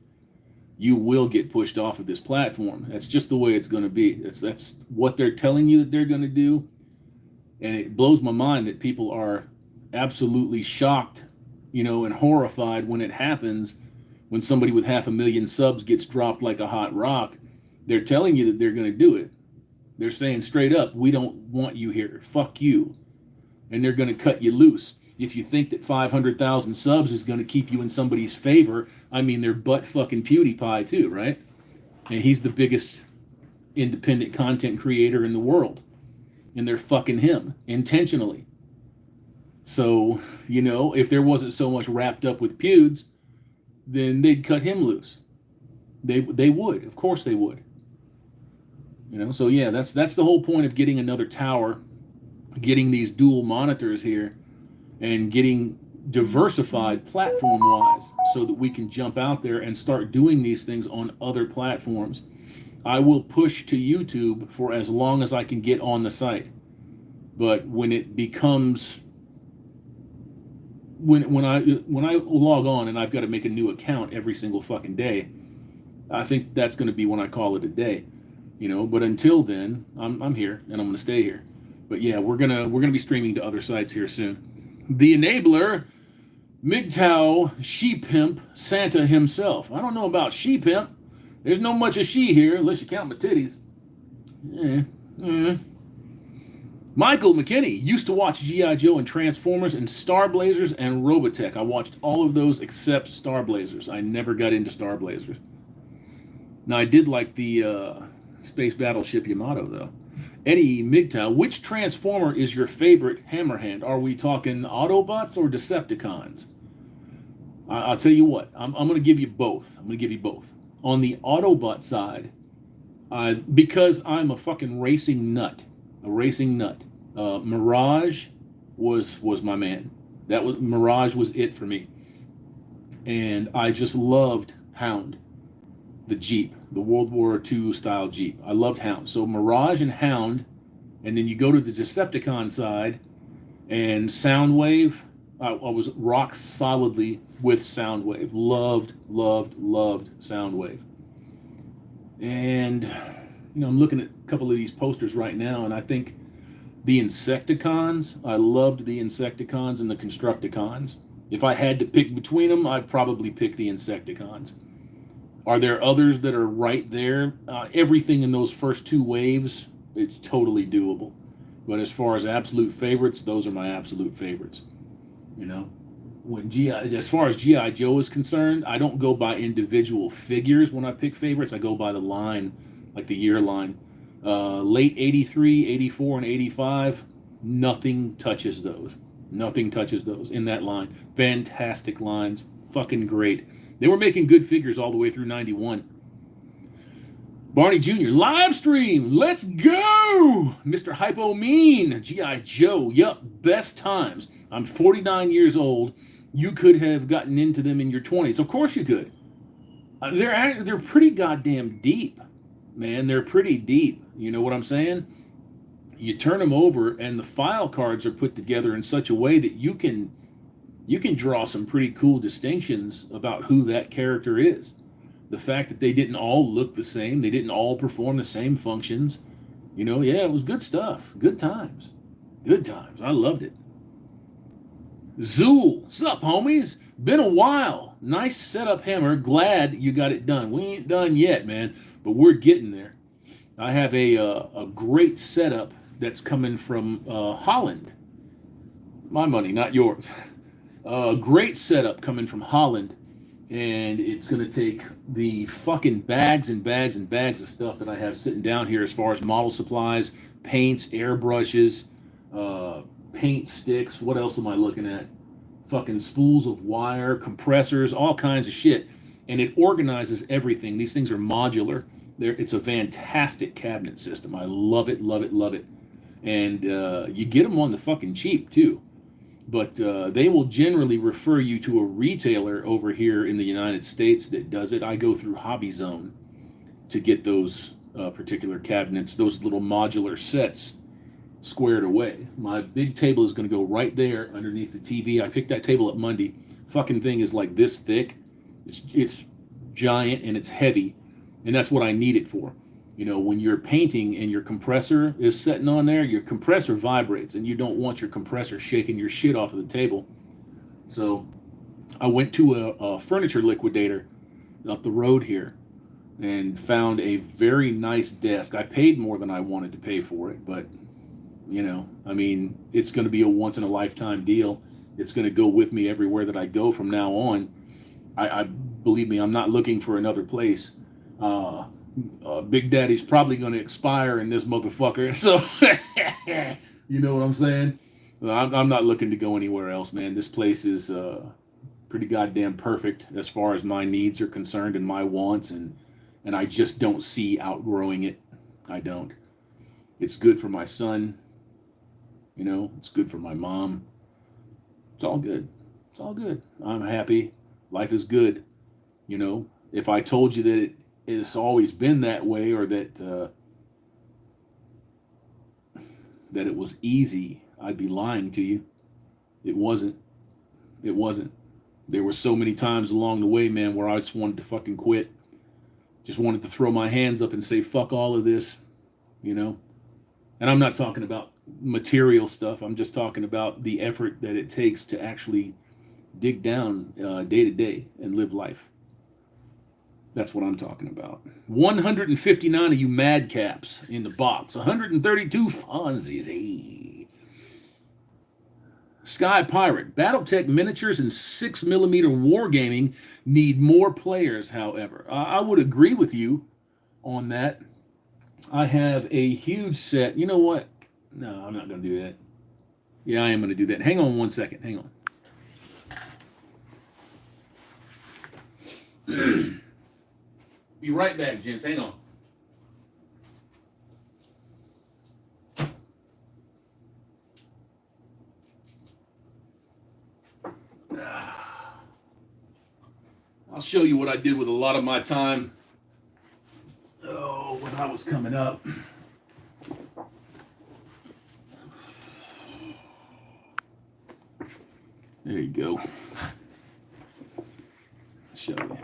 You will get pushed off of this platform. That's just the way it's going to be. That's what they're telling you that they're going to do, and it blows my mind that people are absolutely shocked, and horrified when it happens. When somebody with 500,000 subs gets dropped like a hot rock, they're telling you that they're going to do it. They're saying straight up, we don't want you here. Fuck you. And they're going to cut you loose. If you think that 500,000 subs is going to keep you in somebody's favor, I mean, they're butt fucking PewDiePie too, right? And he's the biggest independent content creator in the world. and they're fucking him intentionally. So, you know, if there wasn't so much wrapped up with feuds, then they'd cut him loose. They would, of course they would. You know, so yeah, that's the whole point of getting another tower, getting these dual monitors here, and getting diversified platform-wise so that we can jump out there and start doing these things on other platforms. I will push to YouTube for as long as I can get on the site. But when it becomes when I log on and I've got to make a new account every single fucking day, I think that's going to be when I call it a day. You know, but until then, I'm here and I'm going to stay here. But yeah, we're gonna be streaming to other sites here soon. The Enabler, MGTOW, She-Pimp, Santa himself. I don't know about She-Pimp. There's no much of she here, unless you count my titties. Michael McKinney used to watch G.I. Joe and Transformers and Star Blazers and Robotech. I watched all of those except Star Blazers. I never got into Star Blazers. Now, I did like the Space Battleship Yamato, though. Eddie MGTOW, which Transformer is your favorite Hammerhand? Are we talking Autobots or Decepticons? I'll tell you what. I'm going to give you both. On the Autobot side, because I'm a fucking racing nut, Mirage was my man. Mirage was it for me. And I just loved Hound, the Jeep, the World War II style Jeep. I loved Hound. So Mirage and Hound, and then you go to the Decepticon side, and Soundwave. I was rock solidly with Soundwave. Loved Soundwave. And, you know, I'm looking at a couple of these posters right now, and I think the Insecticons, I loved the Insecticons and the Constructicons. If I had to pick between them, I'd probably pick the Insecticons. Are there others that are right there? Everything in those first two waves, it's totally doable. But as far as absolute favorites, those are my absolute favorites. You know, as far as G.I. Joe is concerned, I don't go by individual figures when I pick favorites. I go by the line, like the year line. Late 83, 84, and 85, nothing touches those. Nothing touches those in that line. Fantastic lines. Fucking great. They were making good figures all the way through 91. Barney Jr., live stream. Let's go. Mr. Hypo Mean, G.I. Joe. Yup, best times. I'm 49 years old. You could have gotten into them in your 20s. Of course you could. They're pretty goddamn deep, man. They're pretty deep. You know what I'm saying? You turn them over, and the file cards are put together in such a way that you can draw some pretty cool distinctions about who that character is. The fact that they didn't all look the same, they didn't all perform the same functions. You know, yeah, it was good stuff. Good times. Good times. I loved it. Zool, sup, homies? Been a while. Nice setup, Hammer. Glad you got it done. We ain't done yet, man, but we're getting there. I have a great setup that's coming from Holland. My money, not yours. A great setup coming from Holland, and it's going to take the fucking bags and bags and bags of stuff that I have sitting down here as far as model supplies, paints, airbrushes, paint sticks. What else am I looking at? Fucking spools of wire, compressors, all kinds of shit. And it organizes everything. These things are modular. It's a fantastic cabinet system. I love it, love it, love it. And you get them on the fucking cheap, too. But they will generally refer you to a retailer over here in the United States that does it. I go through Hobby Zone to get those particular cabinets, those little modular sets squared away. My big table is going to go right there underneath the TV. I picked that table up Monday. Fucking thing is like this thick. It's giant and it's heavy, and that's what I need it for. You know, when you're painting and your compressor is sitting on there, your compressor vibrates, and you don't want your compressor shaking your shit off of the table. So I went to a furniture liquidator up the road here and found a very nice desk. I paid more than I wanted to pay for it, but, you know, I mean, it's going to be a once-in-a-lifetime deal. It's going to go with me everywhere that I go from now on. I believe me, I'm not looking for another place. Big Daddy's probably going to expire in this motherfucker. So You know what I'm saying? I'm not looking to go anywhere else, man. This place is pretty goddamn perfect as far as my needs are concerned and my wants, and I just don't see outgrowing it. I don't. It's good for my son. You know, it's good for my mom. It's all good. It's all good. I'm happy. Life is good. You know, if I told you that it's always been that way, or that that it was easy, I'd be lying to you. It wasn't. It wasn't. There were so many times along the way, man, where I just wanted to fucking quit. Just wanted to throw my hands up and say, fuck all of this, you know? And I'm not talking about material stuff. I'm just talking about the effort that it takes to actually dig down day to day and live life. That's what I'm talking about. 159 of you madcaps in the box. 132 Fonzies. Hey. Sky Pirate. Battletech miniatures and 6mm wargaming need more players, however. I would agree with you on that. I have a huge set. You know what? No, I'm not going to do that. Yeah, I am going to do that. Hang on one second. Hang on. Be right back, gents. Hang on. I'll show you what I did with a lot of my time. Oh, when I was coming up. There you go. Show you.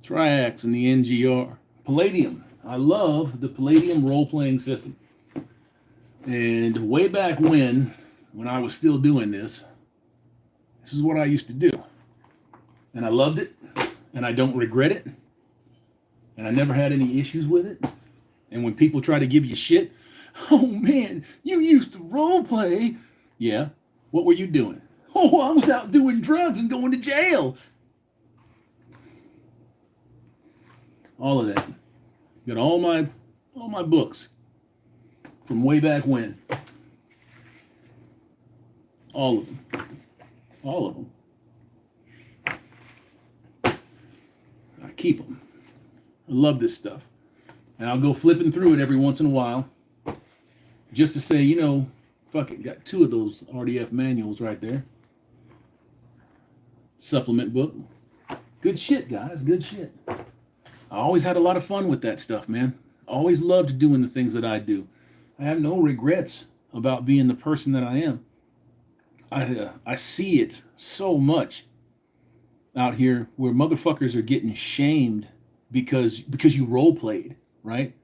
Triax and the NGR. Palladium. I love the Palladium role-playing system. And way back when I was still doing this is what I used to do. And I loved it, and I don't regret it, and I never had any issues with it. And when people try to give you shit, oh man, you used to role play. Yeah, what were you doing? Oh, I was out doing drugs and going to jail. All of that. Got all my books from way back when. All of them. All of them. I keep them. I love this stuff. And I'll go flipping through it every once in a while just to say, you know, fuck it, got 2 of those RDF manuals right there. Supplement book. Good shit, guys. Good shit. I always had a lot of fun with that stuff, man. Always loved doing the things that I do. I have no regrets about being the person that I am. I see it so much out here where motherfuckers are getting shamed because you role played, right?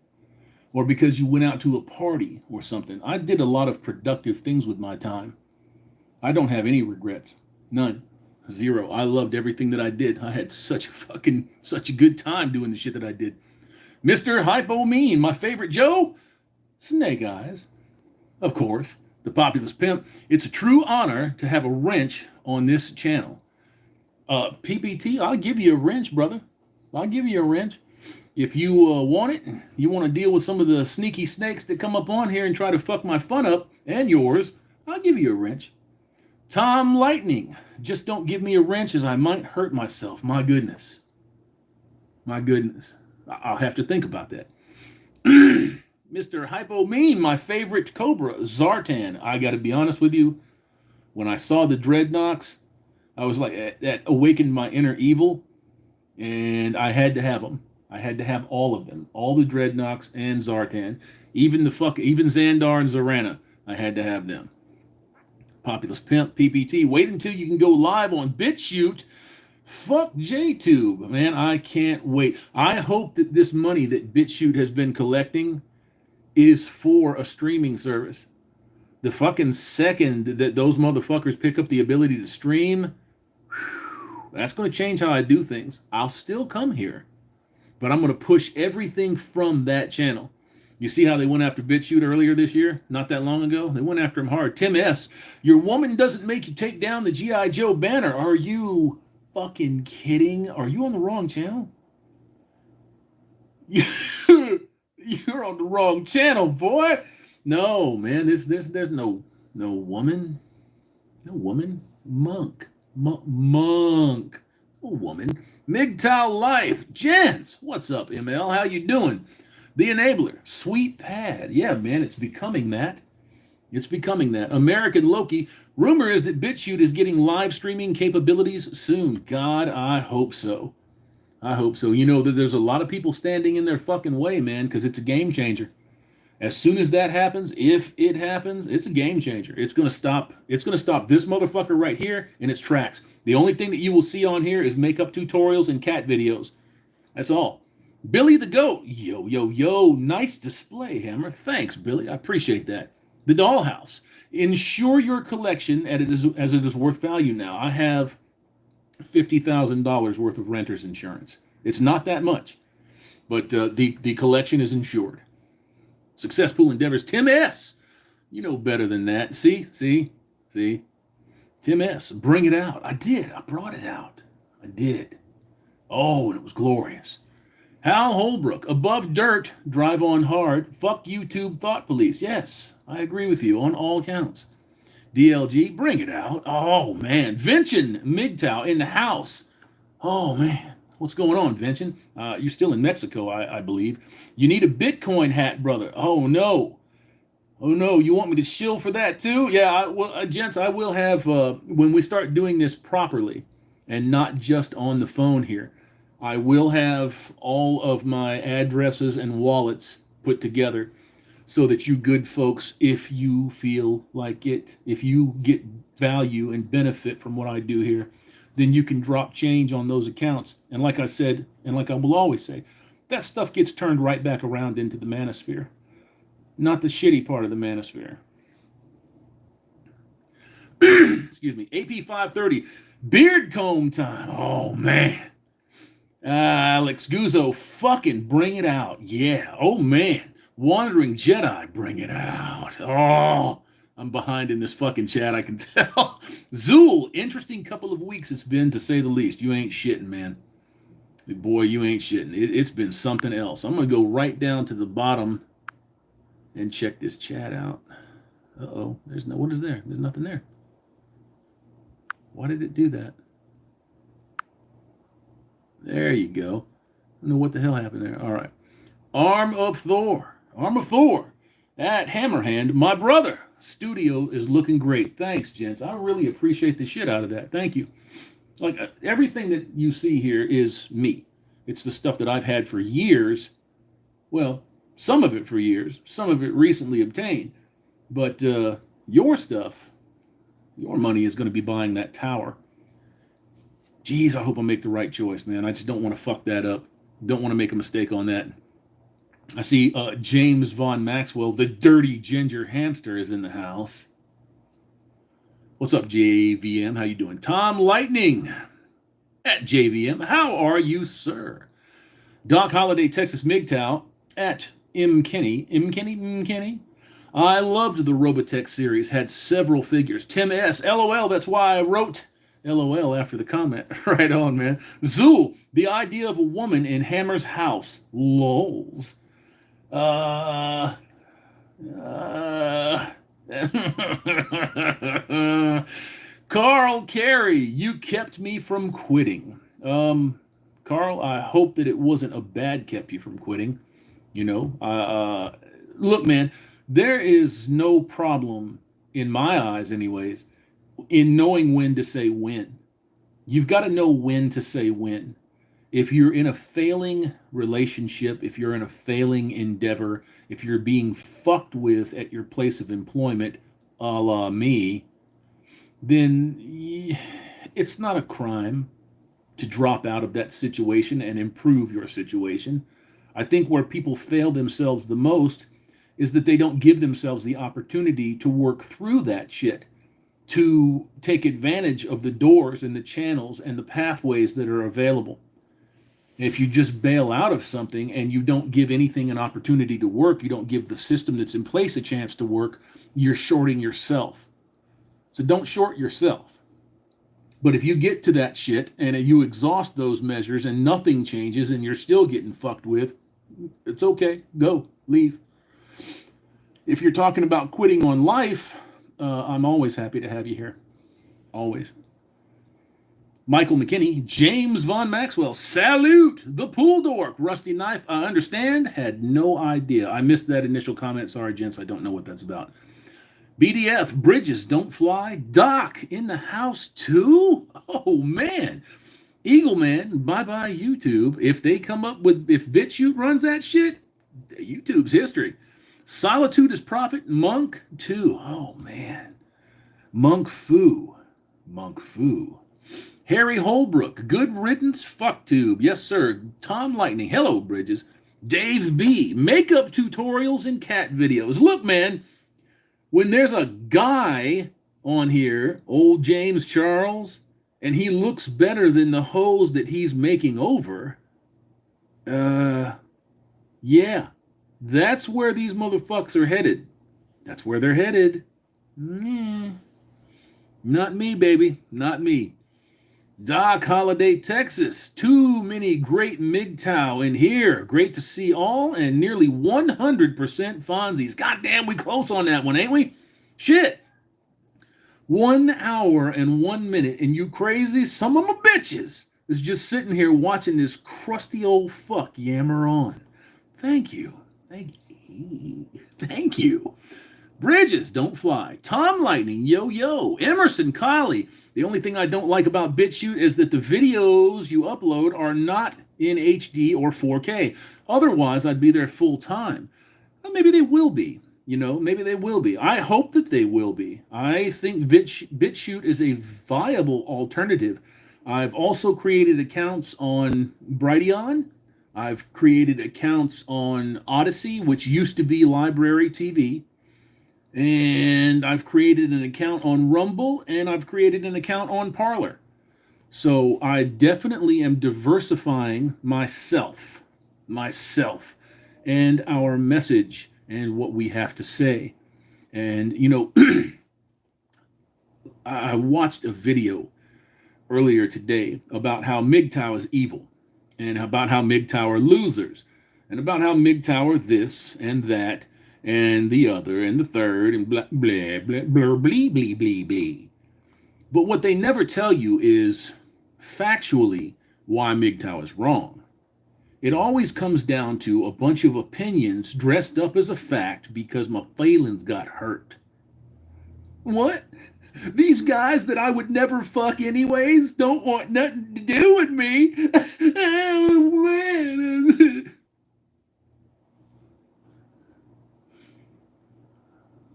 Or because you went out to a party or something. I did a lot of productive things with my time. I don't have any regrets. None. 0. I loved everything that I did. I had such a good time doing the shit that I did. Mr. Hypo Mean, my favorite Joe, Snake Eyes, of course, the Populous Pimp. It's a true honor to have a wrench on this channel. PPT, I'll give you a wrench, brother. I'll give you a wrench. If you want it, you want to deal with some of the sneaky snakes that come up on here and try to fuck my fun up and yours, I'll give you a wrench. Tom Lightning, just don't give me a wrench as I might hurt myself. My goodness. My goodness. I'll have to think about that. Mr. Hypo Mean, my favorite Cobra, Zartan. I got to be honest with you. When I saw the Dreadnoks, I was like, that awakened my inner evil, and I had to have them. I had to have all of them. All the Dreadnoks and Zartan. Even Xandar and Zorana. I had to have them. Populous Pimp, PPT. Wait until you can go live on BitChute. Fuck JTube. Man, I can't wait. I hope that this money that BitChute has been collecting is for a streaming service. The fucking second that those motherfuckers pick up the ability to stream, that's going to change how I do things. I'll still come here, but I'm going to push everything from that channel. You see how they went after BitChute earlier this year? Not that long ago? They went after him hard. Tim S., your woman doesn't make you take down the G.I. Joe banner. Are you fucking kidding? Are you on the wrong channel? You're on the wrong channel, boy. No, man, there's no woman. No woman. Monk. Monk. No woman. MGTOW Life. Jens, what's up, ML? How you doing? The Enabler. Sweet Pad. Yeah, man, it's becoming that. It's becoming that. American Loki. Rumor is that BitChute is getting live streaming capabilities soon. God, I hope so. I hope so. You know that there's a lot of people standing in their fucking way, man, because it's a game changer. As soon as that happens, if it happens, it's a game changer. It's gonna stop. It's gonna stop this motherfucker right here in its tracks. The only thing that you will see on here is makeup tutorials and cat videos. That's all. Billy the Goat. Yo, yo, yo. Nice display, Hammer. Thanks, Billy. I appreciate that. The Dollhouse. Ensure your collection as it is worth value now. I have $50,000 worth of renter's insurance. It's not that much, but the collection is insured. Successful endeavors. Tim S. You know better than that. See? Tim S. Bring it out. I did. I brought it out. I did. Oh, and it was glorious. Hal Holbrook. Above dirt, drive on hard. Fuck YouTube thought police. Yes, I agree with you on all counts. DLG. Bring it out. Oh, man. Vincent MGTOW in the house. Oh, man. What's going on, Vincent? You're still in Mexico, I believe. You need a Bitcoin hat, brother. Oh, no. Oh, no. You want me to shill for that, too? Yeah, gents, I will have, when we start doing this properly and not just on the phone here, I will have all of my addresses and wallets put together so that you good folks, if you feel like it, if you get value and benefit from what I do here, then you can drop change on those accounts. And like I said, and like I will always say, that stuff gets turned right back around into the manosphere, not the shitty part of the manosphere. Excuse me. AP 530, beard comb time. Oh, man. Alex Guzzo, fucking bring it out. Yeah. Oh, man. Wandering Jedi, bring it out. Oh, I'm behind in this fucking chat, I can tell. Zool, interesting couple of weeks it's been, to say the least. You ain't shitting, man. Boy, you ain't shitting. It's been something else. I'm going to go right down to the bottom and check this chat out. Uh-oh. What is there? There's nothing there. Why did it do that? There you go. I don't know what the hell happened there. All right. Arm of Thor. Arm of Thor. At Hammerhand, my brother. Studio is looking great. Thanks, gents. I really appreciate the shit out of that. Thank you. Like, everything that you see here is me. It's the stuff that I've had for years. Well, some of it for years. Some of it recently obtained. But your stuff, your money is going to be buying that tower. Geez, I hope I make the right choice, man. I just don't want to fuck that up. Don't want to make a mistake on that. I see James Von Maxwell, the dirty ginger hamster, is in the house. What's up, JVM? How you doing? Tom Lightning at JVM. How are you, sir? Doc Holiday, Texas MGTOW at M. Kenny. M. Kenny? I loved the Robotech series. Had several figures. Tim S. LOL, that's why I wrote LOL after the comment. Right on, man. Zool, the idea of a woman in Hammer's house. Lols. Carl Carey, you kept me from quitting. Carl, I hope that it wasn't a bad kept you from quitting. You know, look, man, there is no problem, in my eyes anyways, in knowing when to say when. You've got to know when to say when. If you're in a failing relationship, if you're in a failing endeavor, if you're being fucked with at your place of employment, a la me, then it's not a crime to drop out of that situation and improve your situation. I think where people fail themselves the most is that they don't give themselves the opportunity to work through that shit, to take advantage of the doors and the channels and the pathways that are available. If you just bail out of something and you don't give anything an opportunity to work, you don't give the system that's in place a chance to work, you're shorting yourself. So don't short yourself. But if you get to that shit and you exhaust those measures and nothing changes and you're still getting fucked with, it's okay. Go. Leave. If you're talking about quitting on life, I'm always happy to have you here. Always. Michael McKinney, James Von Maxwell, salute, the pool dork, Rusty Knife, I understand, had no idea. I missed that initial comment. Sorry, gents, I don't know what that's about. BDF, Bridges Don't Fly, Doc in the house too? Oh, man. Eagle Man, bye-bye YouTube. If they come up with, if BitChute runs that shit, YouTube's history. Solitude is Prophet, Monk too. Oh, man. Monk Fu. Harry Holbrook, good riddance, fucktube. Yes, sir. Tom Lightning, hello, Bridges. Dave B, makeup tutorials and cat videos. Look, man, when there's a guy on here, old James Charles, and he looks better than the hoes that he's making over, yeah, that's where these motherfuckers are headed. That's where they're headed. Not me, baby. Not me. Doc Holiday, Texas. Too many great MGTOW in here. Great to see all and nearly 100% Fonzies. Goddamn, we close on that one, ain't we? Shit. 1 hour and 1 minute, and you crazy some of my bitches is just sitting here watching this crusty old fuck yammer on. Thank you. Thank you. Bridges Don't Fly. Tom Lightning, yo. Emerson Colley. The only thing I don't like about BitChute is that the videos you upload are not in HD or 4K. Otherwise, I'd be there full time. Well, maybe they will be. Maybe they will be. I hope that they will be. I think BitChute is a viable alternative. I've also created accounts on Brighteon. I've created accounts on Odyssey, which used to be Library TV. And I've created an account on Rumble, and I've created an account on Parler. So I definitely am diversifying myself, and our message and what we have to say. And, I watched a video earlier today about how MGTOW is evil, and about how MGTOW are losers, and about how MGTOW are this and that, and the other, and the third, and blah, blah, blah, blah, blee, blee, blee, blee. But what they never tell you is factually why MGTOW is wrong. It always comes down to a bunch of opinions dressed up as a fact because my feelings got hurt. What? These guys that I would never fuck anyways don't want nothing to do with me. Oh, man.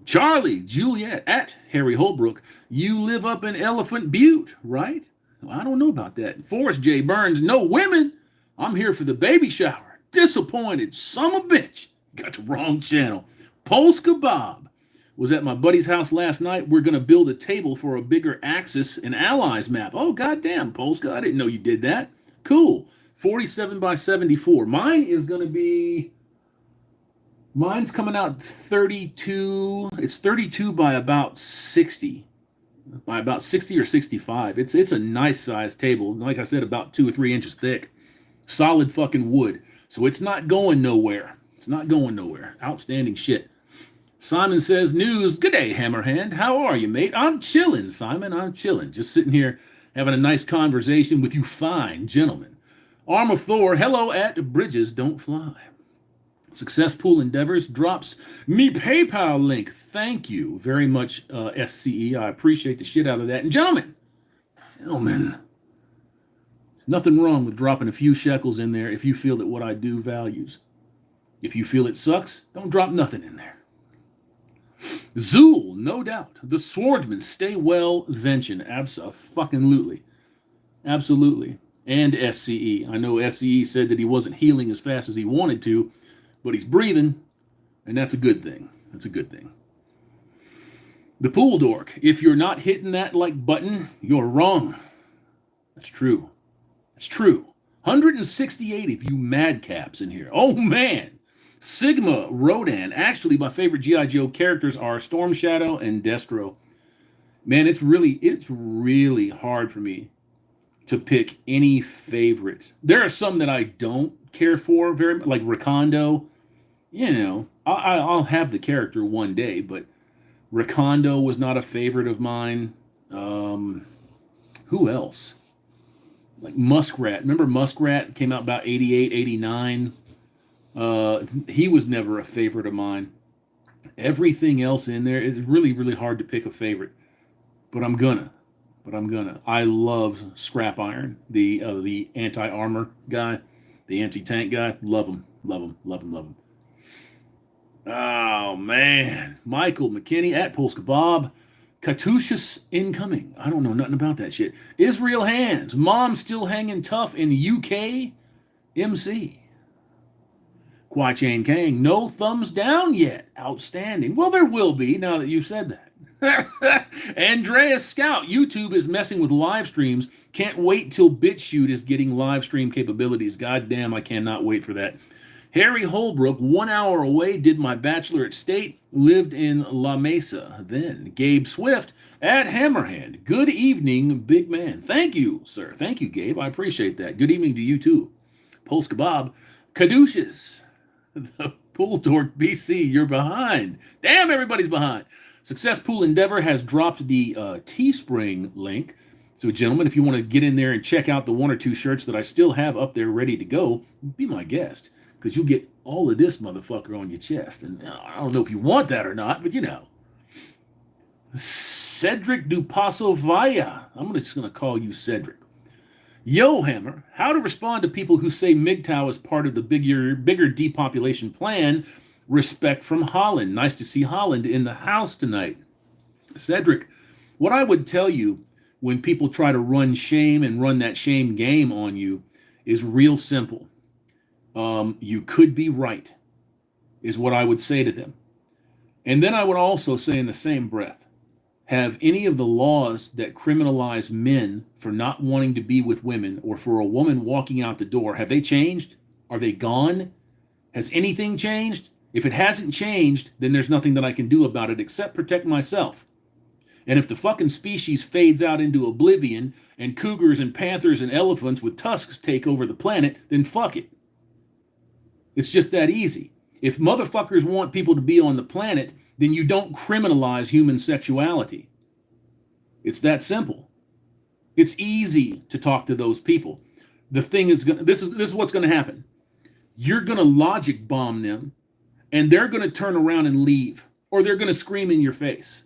Charlie, Juliet, at Harry Holbrook, you live up in Elephant Butte, right? Well, I don't know about that. Forrest J. Burns, no women. I'm here for the baby shower. Disappointed, son of a bitch. Got the wrong channel. Polska Bob was at my buddy's house last night. We're going to build a table for a bigger Axis and Allies map. Oh, goddamn, Polska, I didn't know you did that. Cool. 47 by 74. Mine is going to be... Mine's coming out 32. It's 32 by about 60. By about 60 or 65. It's a nice sized table. Like I said, about 2 or 3 inches thick. Solid fucking wood. So it's not going nowhere. Outstanding shit. Simon says, news. Good day, Hammerhand. How are you, mate? I'm chilling, Simon. I'm chilling. Just sitting here having a nice conversation with you fine gentlemen. Arm of Thor, hello at Bridges Don't Fly. Success Pool Endeavors drops me PayPal link. Thank you very much, SCE. I appreciate the shit out of that. And gentlemen, nothing wrong with dropping a few shekels in there if you feel that what I do values. If you feel it sucks, don't drop nothing in there. Zool, no doubt. The Swordsman, stay well, Vention. Absolutely. And SCE. I know SCE said that he wasn't healing as fast as he wanted to, but he's breathing, and that's a good thing. The Pool Dork, if you're not hitting that like button, you're wrong. That's true. 168 of you madcaps in here. Oh, man. Sigma Rodan. Actually, my favorite G.I. Joe characters are Storm Shadow and Destro. Man, it's really hard for me to pick any favorites. There are some that I don't care for very much, like Recondo. you know, I'll have the character one day, but Recondo was not a favorite of mine. Who else? Like Muskrat. Remember Muskrat came out about 88, 89? He was never a favorite of mine. Everything else in there is really, really hard to pick a favorite. But I'm gonna. I love Scrap Iron, the anti-armor guy, the anti-tank guy. Love him. Oh, man. Michael McKinney at Polska Bob. Katusha's incoming. I don't know nothing about that shit. Israel Hands. Mom still hanging tough in UK. MC. Kwai Chain Kang. No thumbs down yet. Outstanding. Well, there will be now that you've said that. Andreas Scout. YouTube is messing with live streams. Can't wait till BitChute is getting live stream capabilities. God damn, I cannot wait for that. Harry Holbrook, 1 hour away, did my bachelor at state, lived in La Mesa. Then Gabe Swift at Hammerhand. Good evening, big man. Thank you, sir. Thank you, Gabe. I appreciate that. Good evening to you, too. Polska Bob. Caduceus. The Pool Dork BC, you're behind. Damn, everybody's behind. Success Pool Endeavor has dropped the Teespring link. So, gentlemen, if you want to get in there and check out the 1 or 2 shirts that I still have up there ready to go, be my guest. Because you'll get all of this motherfucker on your chest. And I don't know if you want that or not, but you know. Cedric Dupasso Vaya. I'm just going to call you Cedric. Yo, Hammer, how to respond to people who say MGTOW is part of the bigger depopulation plan. Respect from Holland. Nice to see Holland in the house tonight. Cedric, what I would tell you when people try to run shame and run that shame game on you is real simple. You could be right, is what I would say to them. And then I would also say in the same breath, have any of the laws that criminalize men for not wanting to be with women or for a woman walking out the door, have they changed? Are they gone? Has anything changed? If it hasn't changed, then there's nothing that I can do about it except protect myself. And if the fucking species fades out into oblivion and cougars and panthers and elephants with tusks take over the planet, then fuck it. It's just that easy. If motherfuckers want people to be on the planet, then you don't criminalize human sexuality. It's that simple. It's easy to talk to those people. The thing is, this is what's going to happen. You're going to logic bomb them, and they're going to turn around and leave, or they're going to scream in your face,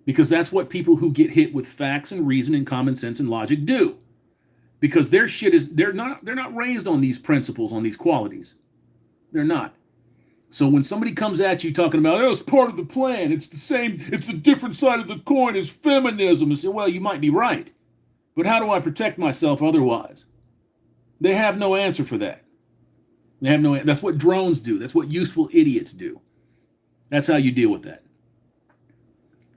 because that's what people who get hit with facts and reason and common sense and logic do. Because their shit is they're not raised on these principles, on these qualities. They're not. So when somebody comes at you talking about, oh, it's part of the plan, it's the same, it's the different side of the coin as feminism, and say, well, you might be right. But how do I protect myself otherwise? They have no answer for that. They have no. That's what drones do. That's what useful idiots do. That's how you deal with that.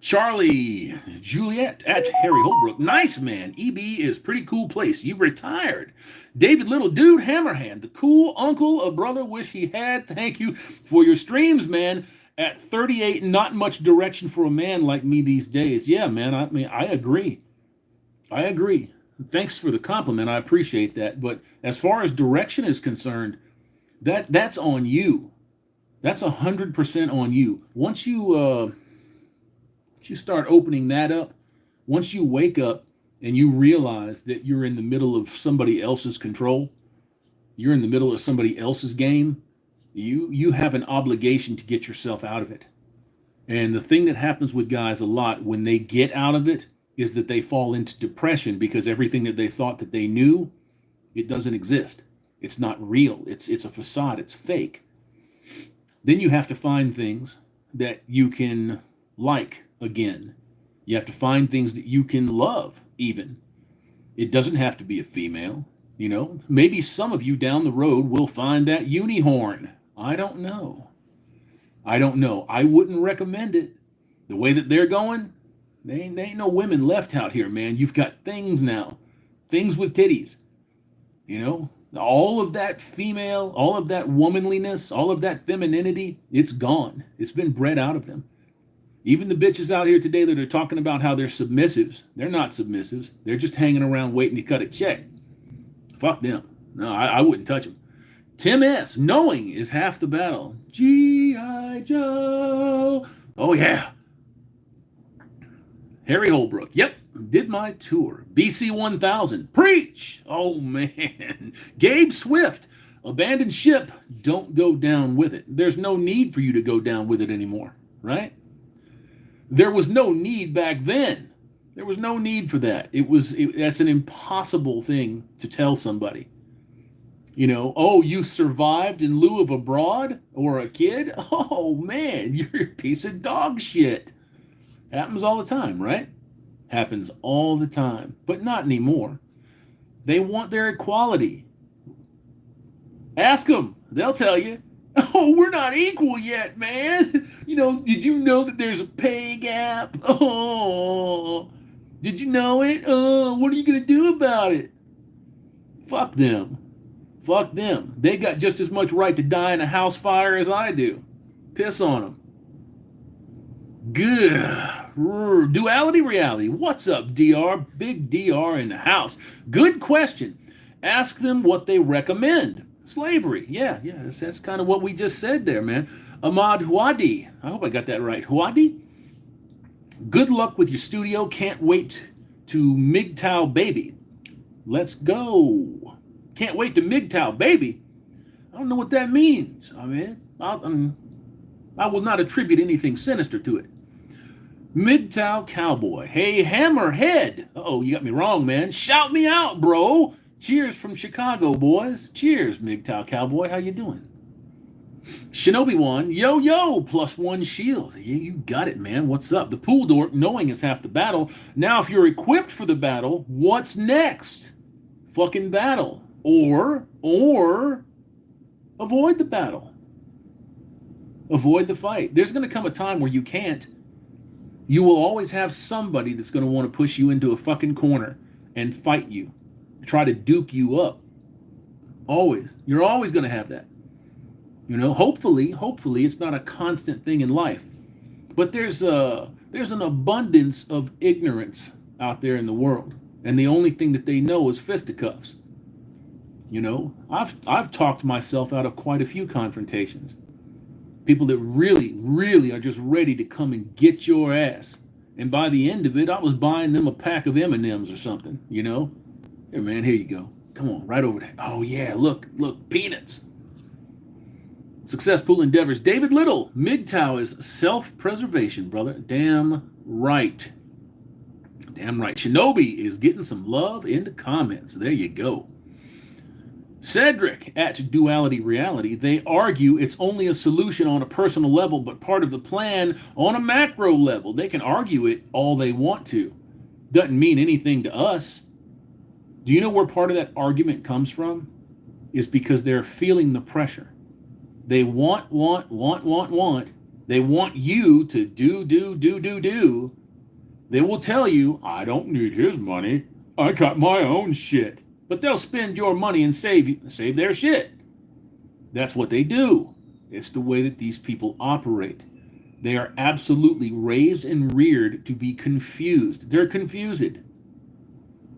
Charlie Juliet at Harry Holbrook. Nice, man. EB is pretty cool place. You retired. David Little Dude Hammerhand. The cool uncle a brother wish he had. Thank you for your streams, man. At 38, not much direction for a man like me these days. Yeah, man. I mean, I agree. Thanks for the compliment. I appreciate that. But as far as direction is concerned, that's on you. That's 100% on you. Once you start opening that up, once you wake up and you realize that you're in the middle of somebody else's control, you're in the middle of somebody else's game, you have an obligation to get yourself out of it. And the thing that happens with guys a lot when they get out of it is that they fall into depression because everything that they thought that they knew, it doesn't exist. It's not real. It's a facade. It's fake. Then you have to find things that you can like again. You have to find things that you can love even. It doesn't have to be a female, you know. Maybe some of you down the road will find that unihorn. I don't know. I wouldn't recommend it. The way that they're going, there ain't no women left out here, man. You've got things now. Things with titties. You know, all of that female, all of that womanliness, all of that femininity, it's gone. It's been bred out of them. Even the bitches out here today that are talking about how they're submissives, they're not submissives. They're just hanging around waiting to cut a check. Fuck them. No, I wouldn't touch them. Tim S. Knowing is half the battle. G.I. Joe. Oh, yeah. Harry Holbrook. Yep. Did my tour. BC 1000. Preach. Oh, man. Gabe Swift. Abandoned ship. Don't go down with it. There's no need for you to go down with it anymore, right? There was no need back then. There was no need for that. That's an impossible thing to tell somebody. You know, oh, you survived in lieu of a broad or a kid? Oh, man, you're a piece of dog shit. Happens all the time, right? Happens all the time, but not anymore. They want their equality. Ask them. They'll tell you. Oh, we're not equal yet, man. You know, did you know that there's a pay gap? Oh, did you know it? Oh, what are you going to do about it? Fuck them. Fuck them. They got just as much right to die in a house fire as I do. Piss on them. Good. Duality reality. What's up, DR? Big DR in the house. Good question. Ask them what they recommend. Slavery. Yeah, that's kind of what we just said there, man. Ahmad Huadi. I hope I got that right. Huadi? Good luck with your studio. Can't wait to MGTOW baby. Let's go. Can't wait to MGTOW baby. I don't know what that means. I mean, I will not attribute anything sinister to it. MGTOW cowboy. Hey, Hammerhead. Uh-oh, you got me wrong, man. Shout me out, bro. Cheers from Chicago, boys. Cheers, MGTOW cowboy. How you doing? Shinobi one. Yo, +1 shield. Yeah, you got it, man. What's up? The pool dork, knowing is half the battle. Now, if you're equipped for the battle, what's next? Fucking battle. Or avoid the battle. Avoid the fight. There's going to come a time where you can't. You will always have somebody that's going to want to push you into a fucking corner and fight you. Try to duke you up. Always. You're always going to have that. You know, hopefully it's not a constant thing in life. But there's an abundance of ignorance out there in the world. And the only thing that they know is fisticuffs. You know, I've talked myself out of quite a few confrontations. People that really are just ready to come and get your ass. And by the end of it, I was buying them a pack of M&Ms or something, you know? Here, man, here you go. Come on, right over there. Oh, yeah, look, peanuts. Successful endeavors. David Little, MGTOW is self-preservation, brother. Damn right. Shinobi is getting some love in the comments. There you go. Cedric at Duality Reality. They argue it's only a solution on a personal level, but part of the plan on a macro level. They can argue it all they want to. Doesn't mean anything to us. Do you know where part of that argument comes from? Is because they're feeling the pressure. They want. They want you to do. They will tell you, I don't need his money. I got my own shit. But they'll spend your money and save their shit. That's what they do. It's the way that these people operate. They are absolutely raised and reared to be confused. They're confused. You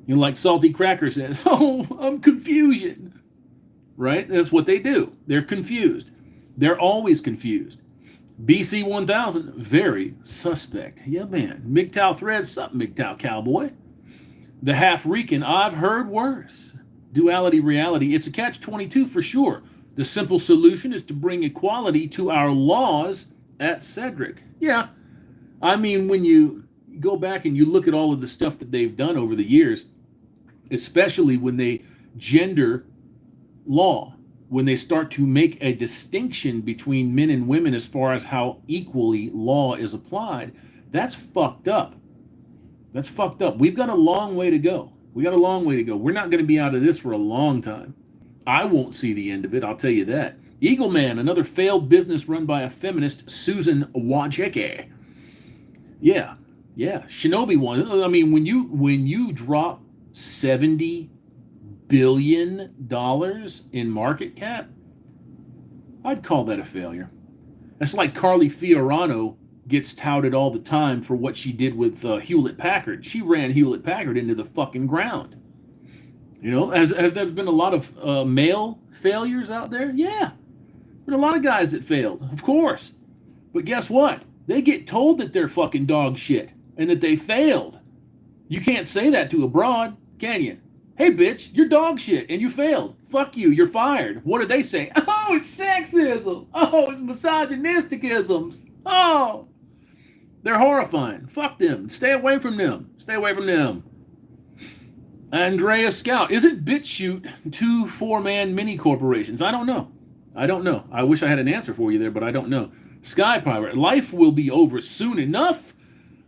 know, like Salty Cracker says, oh, I'm confusion. Right? That's what they do. They're confused. They're always confused. BC 1000, very suspect. Yeah, man. MGTOW thread, sup, MGTOW cowboy. The half-Rican, I've heard worse. Duality reality, it's a catch-22 for sure. The simple solution is to bring equality to our laws at Cedric. Yeah, I mean, when you go back and you look at all of the stuff that they've done over the years, especially when they gender law, when they start to make a distinction between men and women as far as how equally law is applied, that's fucked up. That's fucked up. We've got a long way to go. We're not going to be out of this for a long time. I won't see the end of it, I'll tell you that. Eagle Man, another failed business run by a feminist, Susan Wojcicki. Yeah. Shinobi one. I mean, when you drop $70 billion in market cap, I'd call that a failure. That's like Carly Fiorano gets touted all the time for what she did with Hewlett-Packard. She ran Hewlett-Packard into the fucking ground. You know, have there been a lot of male failures out there? Yeah. Been a lot of guys that failed, of course. But guess what? They get told that they're fucking dog shit and that they failed. You can't say that to a broad, can you? Hey, bitch, you're dog shit and you failed. Fuck you, you're fired. What do they say? Oh, it's sexism. Oh, it's misogynisticisms. Oh, they're horrifying. Fuck them. Stay away from them. Stay away from them. Andrea Scout. Isn't BitChute 2 4-man mini corporations? I don't know. I wish I had an answer for you there, but I don't know. Sky Pirate. Life will be over soon enough.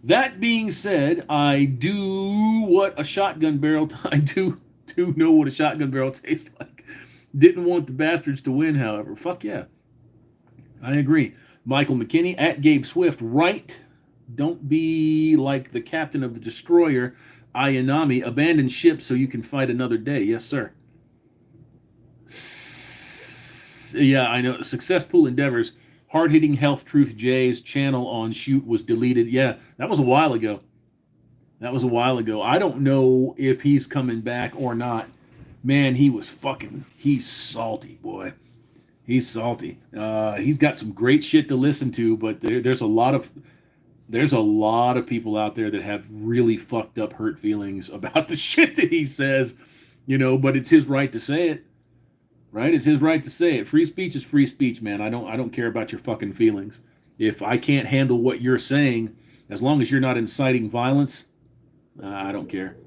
That being said, I do what a shotgun barrel... I do know what a shotgun barrel tastes like. Didn't want the bastards to win, however. Fuck yeah. I agree. Michael McKinney. At Gabe Swift. Right. Don't be like the captain of the destroyer... Ayanami, abandon ship so you can fight another day. Yes, sir. Yeah, I know. Successful endeavors. Hard-hitting Health Truth J's channel on Shoot was deleted. Yeah, that was a while ago. I don't know if he's coming back or not. Man, he's salty, boy. He's salty. He's got some great shit to listen to, but there's a lot of people out there that have really fucked up hurt feelings about the shit that he says, you know, but it's his right to say it. Right? It's his right to say it. Free speech is free speech, man. I don't care about your fucking feelings. If I can't handle what you're saying, as long as you're not inciting violence, I don't care.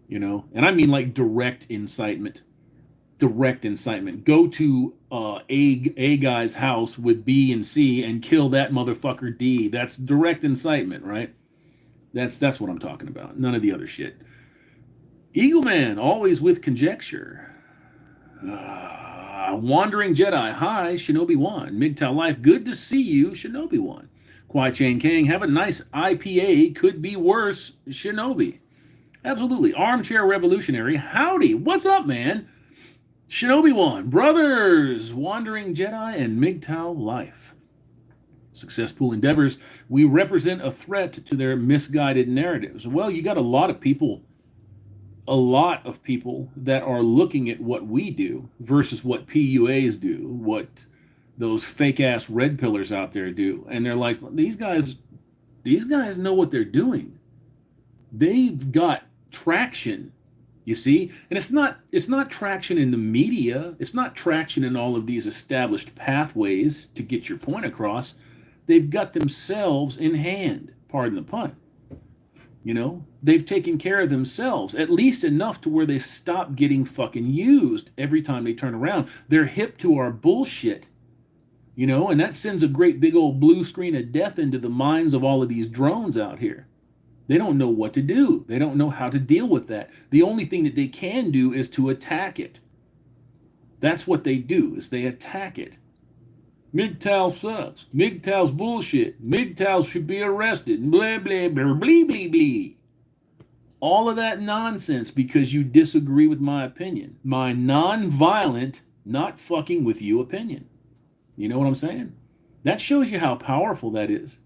You know? And I mean like direct incitement. Direct incitement. Go to A guy's house with B and C and kill that motherfucker D. That's direct incitement, right? That's what I'm talking about. None of the other shit. Eagle Man, always with conjecture. Wandering Jedi. Hi, Shinobi One. MGTOW Life, good to see you, Shinobi One. Kwai Chain Kang, have a nice IPA. Could be worse, Shinobi. Absolutely. Armchair Revolutionary. Howdy. What's up, man? Shinobi One, brothers, Wandering Jedi, and MGTOW Life. Successful endeavors. We represent a threat to their misguided narratives. Well, you got a lot of people that are looking at what we do versus what PUAs do, what those fake-ass red pillars out there do. And they're like, these guys know what they're doing. They've got traction. You see? And it's not traction in the media. It's not traction in all of these established pathways to get your point across. They've got themselves in hand. Pardon the pun. You know? They've taken care of themselves, at least enough to where they stop getting fucking used every time they turn around. They're hip to our bullshit. You know? And that sends a great big old blue screen of death into the minds of all of these drones out here. They don't know what to do. They don't know how to deal with that. The only thing that they can do is to attack it. That's what they do, is they attack it. MGTOW sucks. MGTOW's bullshit. MGTOW should be arrested. Blah, blah, blah, blah, blah, blah. All of that nonsense because you disagree with my opinion. My non-violent, not fucking with you opinion. You know what I'm saying? That shows you how powerful that is.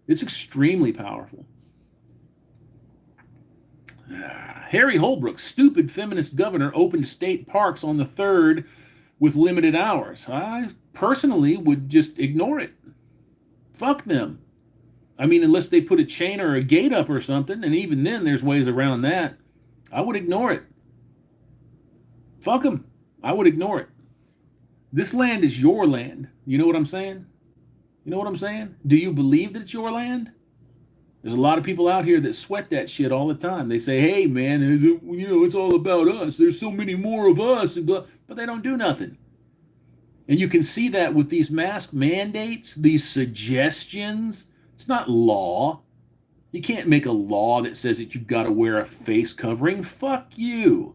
It's extremely powerful. Harry Holbrook, stupid feminist governor, opened state parks on the 3rd with limited hours. I personally would just ignore it. Fuck them. I mean, unless they put a chain or a gate up or something, and even then there's ways around that. I would ignore it. Fuck them. I would ignore it. This land is your land. You know what I'm saying? You know what I'm saying? Do you believe that it's your land? There's a lot of people out here that sweat that shit all the time. They say, hey, man, you know, it's all about us. There's so many more of us. But they don't do nothing. And you can see that with these mask mandates, these suggestions. It's not law. You can't make a law that says that you've got to wear a face covering. Fuck you.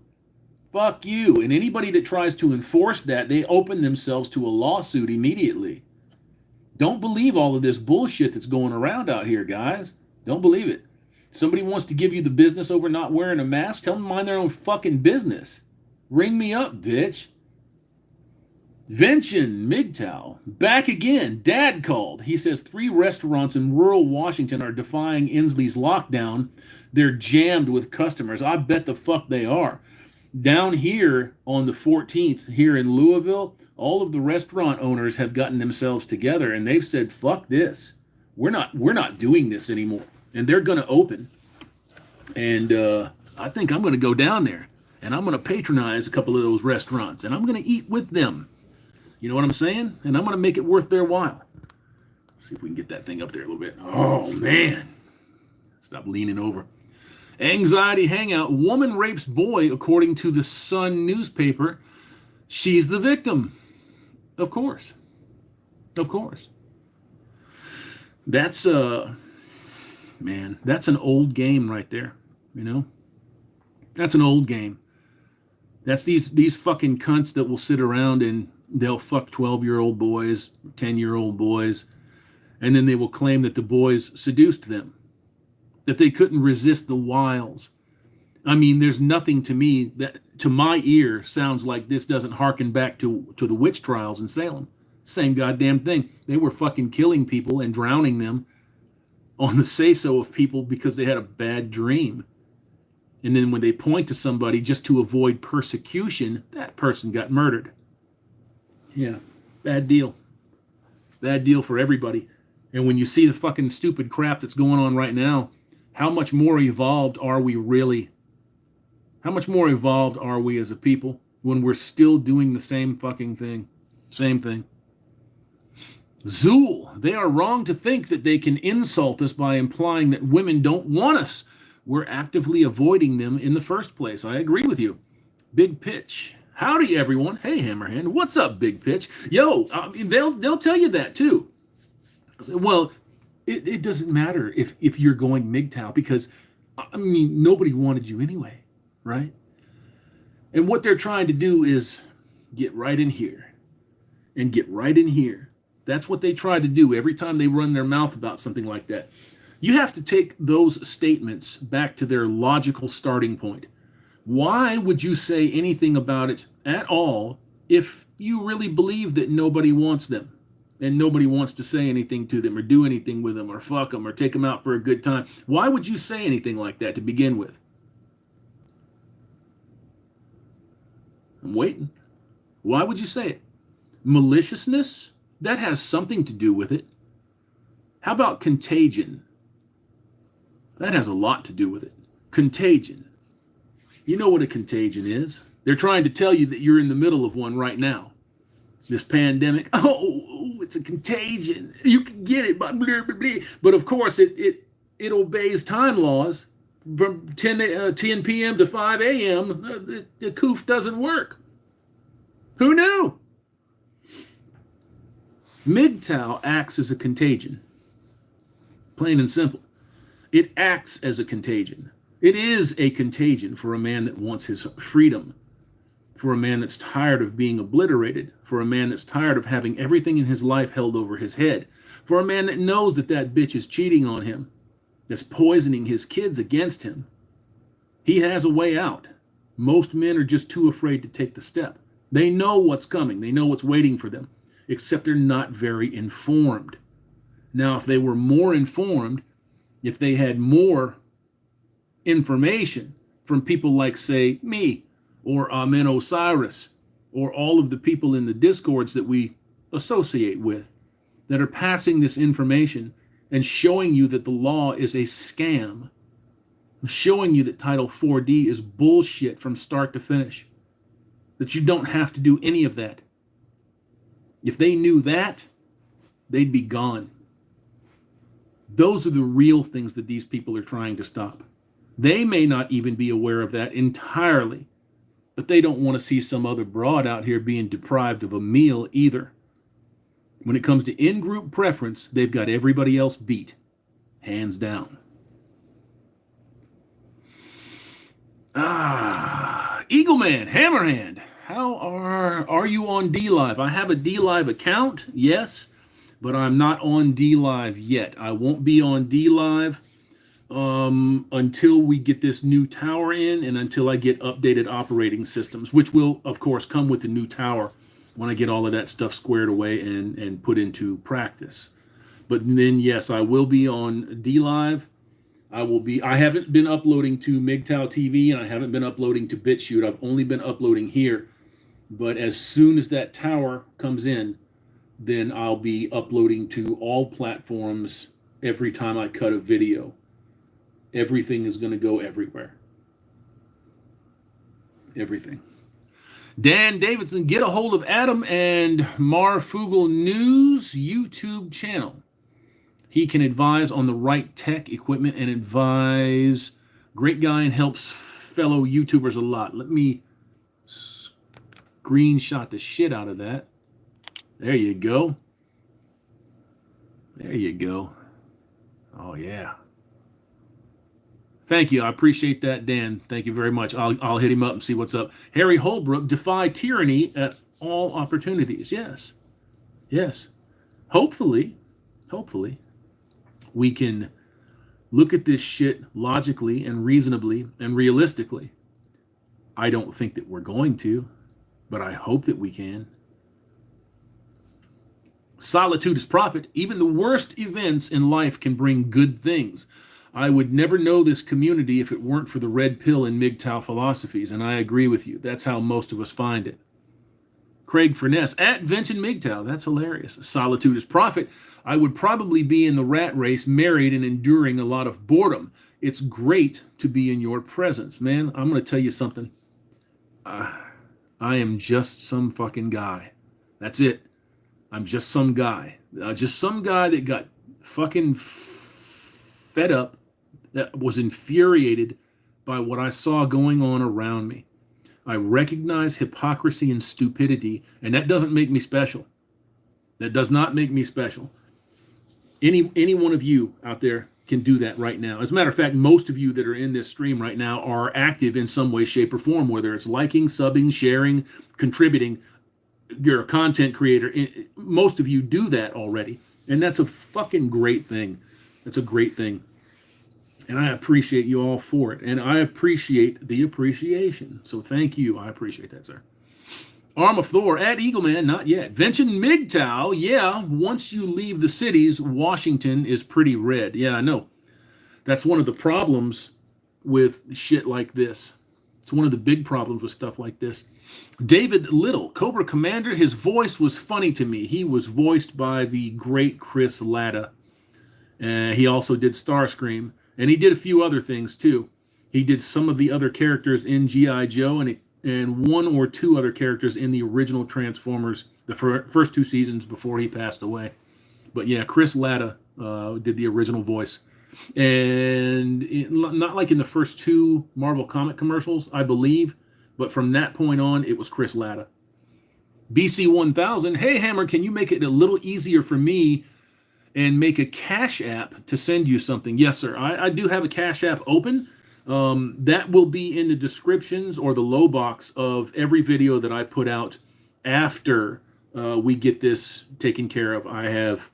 Fuck you. And anybody that tries to enforce that, they open themselves to a lawsuit immediately. Don't believe all of this bullshit that's going around out here, guys. Don't believe it. Somebody wants to give you the business over not wearing a mask, tell them to mind their own fucking business. Ring me up, bitch. Vention MGTOW, back again. Dad called. He says 3 restaurants in rural Washington are defying Inslee's lockdown. They're jammed with customers. I bet the fuck they are. Down here on the 14th, here in Louisville, all of the restaurant owners have gotten themselves together and they've said, "Fuck this, we're not doing this anymore," and they're going to open. And I think I'm going to go down there and I'm going to patronize a couple of those restaurants and I'm going to eat with them. You know what I'm saying? And I'm going to make it worth their while. Let's see if we can get that thing up there a little bit. Oh man, stop leaning over. Anxiety hangout. Woman rapes boy, according to the Sun newspaper. She's the victim. Of course. Of course. That's man, that's an old game right there. You know? That's an old game. That's these fucking cunts that will sit around and they'll fuck 12-year-old boys, 10-year-old boys, and then they will claim that the boys seduced them, that they couldn't resist the wiles. I mean, there's nothing to me that, to my ear, sounds like this doesn't harken back to the witch trials in Salem. Same goddamn thing. They were fucking killing people and drowning them on the say-so of people because they had a bad dream. And then when they point to somebody just to avoid persecution, that person got murdered. Yeah, bad deal. Bad deal for everybody. And when you see the fucking stupid crap that's going on right now, how much more evolved are we really? How much more evolved are we as a people when we're still doing the same fucking thing? Same thing. Zool, they are wrong to think that they can insult us by implying that women don't want us. We're actively avoiding them in the first place. I agree with you. Big Pitch. Howdy, everyone. Hey, Hammerhand. What's up, Big Pitch? Yo, they'll tell you that, too. Well, it doesn't matter if you're going MGTOW because, I mean, nobody wanted you anyway, right? And what they're trying to do is get right in here and get right in here. That's what they try to do every time they run their mouth about something like that. You have to take those statements back to their logical starting point. Why would you say anything about it at all if you really believe that nobody wants them and nobody wants to say anything to them or do anything with them or fuck them or take them out for a good time? Why would you say anything like that to begin with? I'm waiting. Why would you say it? Maliciousness? That has something to do with it. How about contagion? That has a lot to do with it. Contagion. You know what a contagion is. They're trying to tell you that you're in the middle of one right now. This pandemic. Oh, it's a contagion. You can get it. Blah, blah, blah, blah. But of course, it obeys time laws. From 10 p.m. to 5 a.m., the coof doesn't work. Who knew? MGTOW acts as a contagion. Plain and simple. It acts as a contagion. It is a contagion for a man that wants his freedom, for a man that's tired of being obliterated, for a man that's tired of having everything in his life held over his head, for a man that knows that that bitch is cheating on him, that's poisoning his kids against him. He has a way out. Most men are just too afraid to take the step. They know what's coming. They know what's waiting for them, except they're not very informed. Now, if they were more informed, if they had more information from people like, say, me or Amen Osiris or all of the people in the discords that we associate with that are passing this information and showing you that the law is a scam, showing you that Title 4D is bullshit from start to finish, that you don't have to do any of that. If they knew that, they'd be gone. Those are the real things that these people are trying to stop. They may not even be aware of that entirely, but they don't want to see some other broad out here being deprived of a meal either. When it comes to in-group preference, they've got everybody else beat, hands down. Eagleman, Hammerhand, how are you on D-Live? I have a D-Live account, yes, but I'm not on D-Live yet. I won't be on D-Live until we get this new tower in and until I get updated operating systems, which will, of course, come with the new tower when I get all of that stuff squared away and put into practice. But then, yes, I will be on D-Live. I haven't been uploading to MGTOW TV, and I haven't been uploading to BitChute. I've only been uploading here. But as soon as that tower comes in, then I'll be uploading to all platforms every time I cut a video. Everything is going to go everywhere. Everything. Dan Davidson, get a hold of Adam and Marfugel News YouTube channel. He can advise on the right tech equipment and advise. Great guy and helps fellow YouTubers a lot. Let me screenshot the shit out of that. There you go. There you go. Oh, yeah. Thank you. I appreciate that, Dan. Thank you very much. I'll hit him up and see what's up. Harry Holbrook, defy tyranny at all opportunities. Yes. Yes. Hopefully, we can look at this shit logically and reasonably and realistically. I don't think that we're going to, but I hope that we can. Solitude is profit. Even the worst events in life can bring good things. I would never know this community if it weren't for the red pill and MGTOW philosophies, and I agree with you. That's how most of us find it. Craig Furness, at Vention MGTOW. That's hilarious. Solitude is profit. I would probably be in the rat race, married and enduring a lot of boredom. It's great to be in your presence. Man, I'm going to tell you something. I am just some fucking guy. That's it. I'm just some guy. Just some guy that got fucking fed up, that was infuriated by what I saw going on around me. I recognize hypocrisy and stupidity, and that doesn't make me special. That does not make me special. Any one of you out there can do that right now. As a matter of fact, most of you that are in this stream right now are active in some way, shape, or form, whether it's liking, subbing, sharing, contributing. You're a content creator. Most of you do that already, and that's a fucking great thing. That's a great thing. And I appreciate you all for it. And I appreciate the appreciation. So thank you. I appreciate that, sir. Arm of Thor, at Eagleman, not yet. Vention MGTOW, yeah, once you leave the cities, Washington is pretty red. Yeah, I know. That's one of the problems with shit like this. It's one of the big problems with stuff like this. David Little, Cobra Commander, his voice was funny to me. He was voiced by the great Chris Latta. He also did Starscream. And he did a few other things, too. He did some of the other characters in G.I. Joe and one or two other characters in the original Transformers, the first two seasons before he passed away. But yeah, Chris Latta did the original voice. And not like in the first two Marvel comic commercials, I believe. But from that point on, it was Chris Latta. BC1000, hey, Hammer, can you make it a little easier for me and make a Cash App to send you something? Yes, sir. I do have a Cash App open. That will be in the descriptions or the low box of every video that I put out after we get this taken care of. I have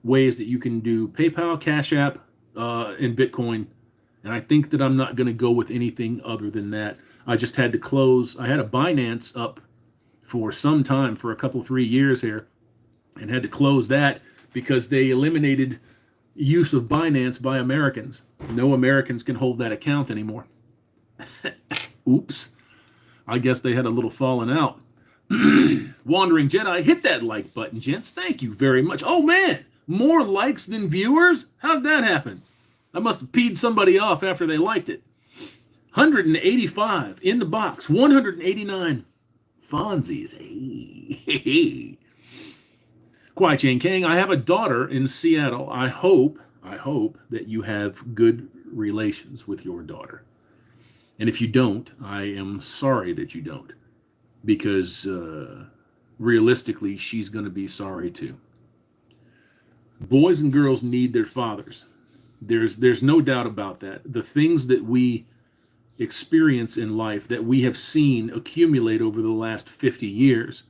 ways that you can do PayPal, Cash App, and Bitcoin. And I think that I'm not going to go with anything other than that. I just had to close. I had a Binance up for some time, for a couple, 3 years here, and had to close that because they eliminated use of Binance by Americans. No Americans can hold that account anymore. Oops. I guess they had a little falling out. Wandering Jedi, hit that like button, gents. Thank you very much. Oh, man. More likes than viewers? How'd that happen? I must have peed somebody off after they liked it. 185 in the box. 189 Fonzies. Hey. Kwai Chang Kang, I have a daughter in Seattle. I hope that you have good relations with your daughter. And if you don't, I am sorry that you don't. Because realistically, she's going to be sorry too. Boys and girls need their fathers. There's no doubt about that. The things that we experience in life, that we have seen accumulate over the last 50 years,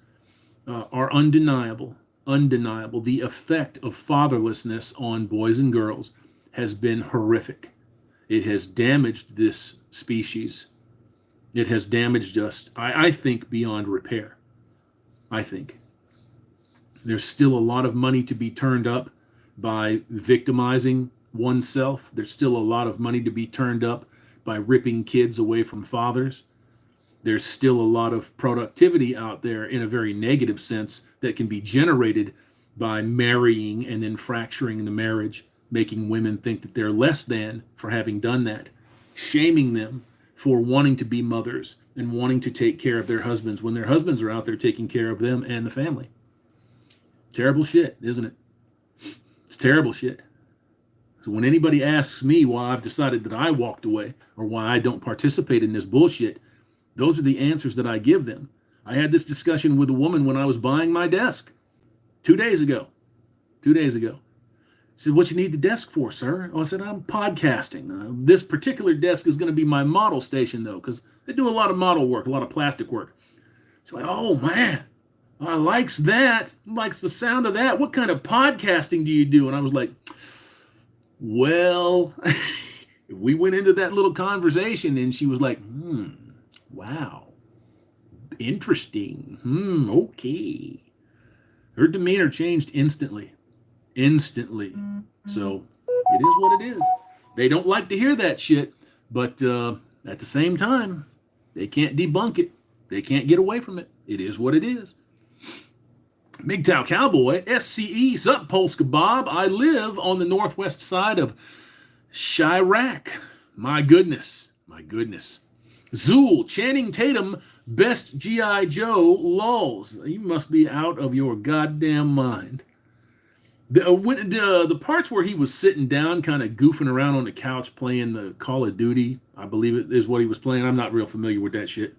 are undeniable. Undeniable. The effect of fatherlessness on boys and girls has been horrific. It has damaged this species. It has damaged us, I think, beyond repair. I think. There's still a lot of money to be turned up by victimizing oneself. There's still a lot of money to be turned up by ripping kids away from fathers. There's still a lot of productivity out there in a very negative sense that can be generated by marrying and then fracturing the marriage, making women think that they're less than for having done that, shaming them for wanting to be mothers and wanting to take care of their husbands when their husbands are out there taking care of them and the family. Terrible shit, isn't it? It's terrible shit. So when anybody asks me why I've decided that I walked away or why I don't participate in this bullshit, those are the answers that I give them. I had this discussion with a woman when I was buying my desk 2 days ago. 2 days ago. She said, "What you need the desk for, sir?" I said, "I'm podcasting. This particular desk is going to be my model station, though, because they do a lot of model work, a lot of plastic work." She's like, "Oh, man, I likes that. Likes the sound of that. What kind of podcasting do you do?" And I was like, well, we went into that little conversation, and she was like, wow, interesting. Okay. Her demeanor changed instantly. So it is what it is. They don't like to hear that shit, but at the same time, they can't debunk it. They can't get away from it. It is what it is. MGTOW Cowboy, SCE, sup, Polska Bob. I live on the northwest side of Chirac. My goodness. Zool, Channing Tatum, best G.I. Joe, lols. You must be out of your goddamn mind. The parts where he was sitting down, kind of goofing around on the couch playing the Call of Duty, I believe it is what he was playing. I'm not real familiar with that shit.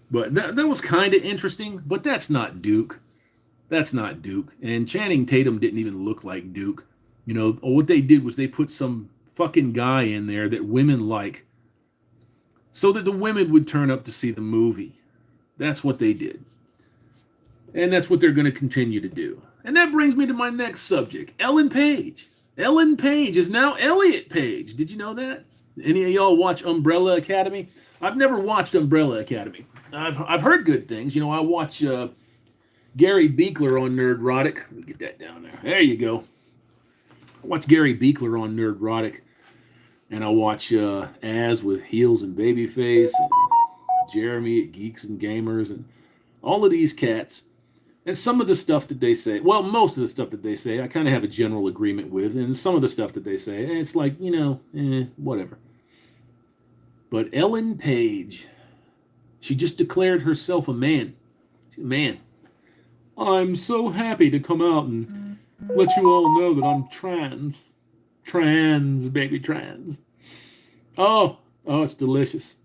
But that was kind of interesting, but that's not Duke. That's not Duke. And Channing Tatum didn't even look like Duke. You know, what they did was they put some fucking guy in there that women like so that the women would turn up to see the movie. That's what they did. And that's what they're going to continue to do. And that brings me to my next subject, Ellen Page. Ellen Page is now Elliot Page. Did you know that? Any of y'all watch Umbrella Academy? I've never watched Umbrella Academy. I've heard good things. You know, I watch Gary Beekler on Nerdrotic. Let me get that down there. There you go. I watch Gary Beekler on Nerdrotic. And I watch Az with Heels and Babyface. And Jeremy at Geeks and Gamers. And all of these cats. And some of the stuff that they say, well, most of the stuff that they say, I kind of have a general agreement with. And some of the stuff that they say, it's like, you know, whatever. But Ellen Page, she just declared herself a man. Man, I'm so happy to come out and let you all know that I'm trans. Trans, baby, trans. Oh, it's delicious.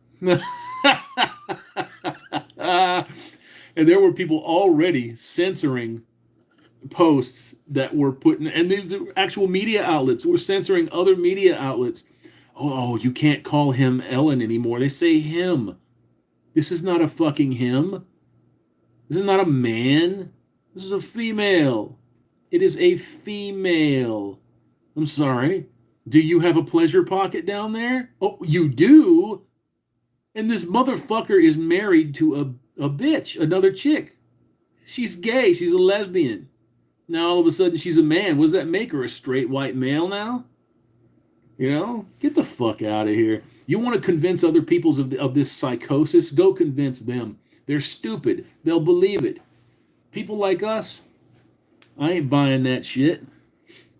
And there were people already censoring posts that were put in, and the actual media outlets were censoring other media outlets. Oh, you can't call him Ellen anymore. They say him. This is not a fucking him. This is not a man. This is a female. It is a female. I'm sorry. Do you have a pleasure pocket down there? Oh, you do? And this motherfucker is married to a bitch, another chick. She's gay. She's a lesbian. Now all of a sudden she's a man. What does that make her, a straight white male now? You know? Get the fuck out of here. You want to convince other peoples of this psychosis? Go convince them. They're stupid. They'll believe it. People like us, I ain't buying that shit.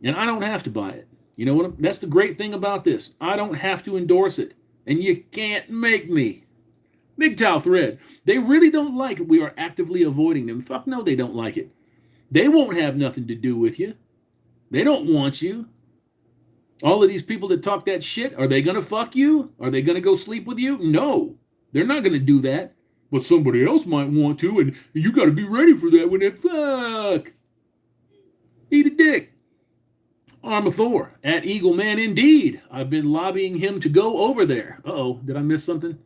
And I don't have to buy it. You know what? That's the great thing about this. I don't have to endorse it. And you can't make me. MGTOW Thread. They really don't like it. We are actively avoiding them. Fuck no, they don't like it. They won't have nothing to do with you. They don't want you. All of these people that talk that shit, are they going to fuck you? Are they going to go sleep with you? No. They're not going to do that. But somebody else might want to, and you got to be ready for that when they fuck. Eat a dick. Arm of Thor. At Eagle Man Indeed. I've been lobbying him to go over there. Uh-oh. Did I miss something?